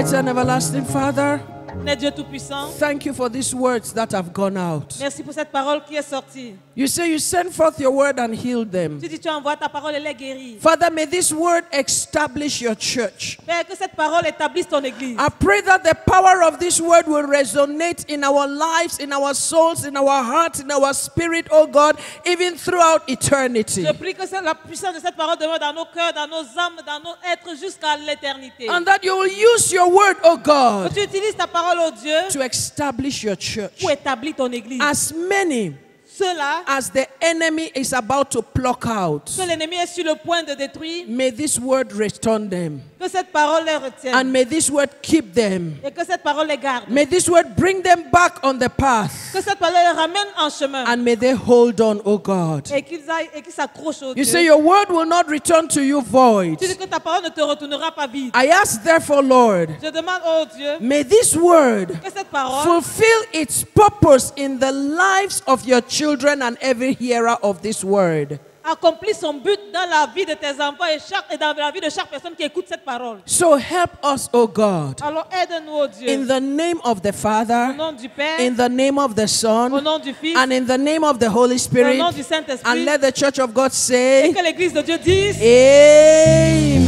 S1: Almighty and everlasting Father,
S2: Né Dieu Tout-Puissant,
S1: thank you for these words that have gone out.
S2: merci pour cette parole qui est sortie.
S1: You say you send forth your word and heal them.
S2: Tu dis tu envoies ta parole et les guéris.
S1: Father, may this word establish your church.
S2: Père, que cette parole établisse ton église.
S1: I pray that the power of this word will resonate in our lives, in our souls, in our hearts, in our spirit, oh God, even throughout eternity.
S2: Je prie que la puissance de cette parole demeure dans nos cœurs, dans nos âmes, dans nos êtres jusqu'à l'éternité.
S1: And that you will use your word, oh
S2: Que
S1: God,
S2: tu utilises ta parole, oh Dieu,
S1: to establish your church.
S2: pour établir ton église.
S1: As many
S2: Ceux-là
S1: as the enemy is about to pluck out,
S2: que l'ennemi est sur le point de détruire,
S1: may this word return them.
S2: que cette parole les retienne.
S1: And may this word keep them.
S2: Et que cette parole les garde.
S1: May this word bring them back on the path.
S2: Que cette parole les ramène en chemin.
S1: And may they hold on, oh God.
S2: Et qu'ils aillent et qu'ils s'accrochent au
S1: You
S2: Dieu.
S1: say your word will not return to you void.
S2: Tu dis que ta parole ne te retournera pas vide.
S1: I ask therefore, Lord,
S2: Je demande, oh Dieu,
S1: may this word
S2: que cette parole
S1: fulfill its purpose in the lives of your children and every hearer of this word.
S2: accomplisse son but dans la vie de tes enfants et dans la vie de chaque personne qui écoute cette parole.
S1: So help us, oh God,
S2: Alors aide-nous, oh Dieu,
S1: in the name of the
S2: au
S1: Father,
S2: nom du Père,
S1: in the name of the
S2: au
S1: Son,
S2: nom du Fils,
S1: and in the name of the Holy
S2: au
S1: Spirit.
S2: nom du
S1: And
S2: Saint-Esprit,
S1: let the church of God
S2: et
S1: say,
S2: que l'Église de Dieu dise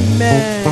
S1: Amen.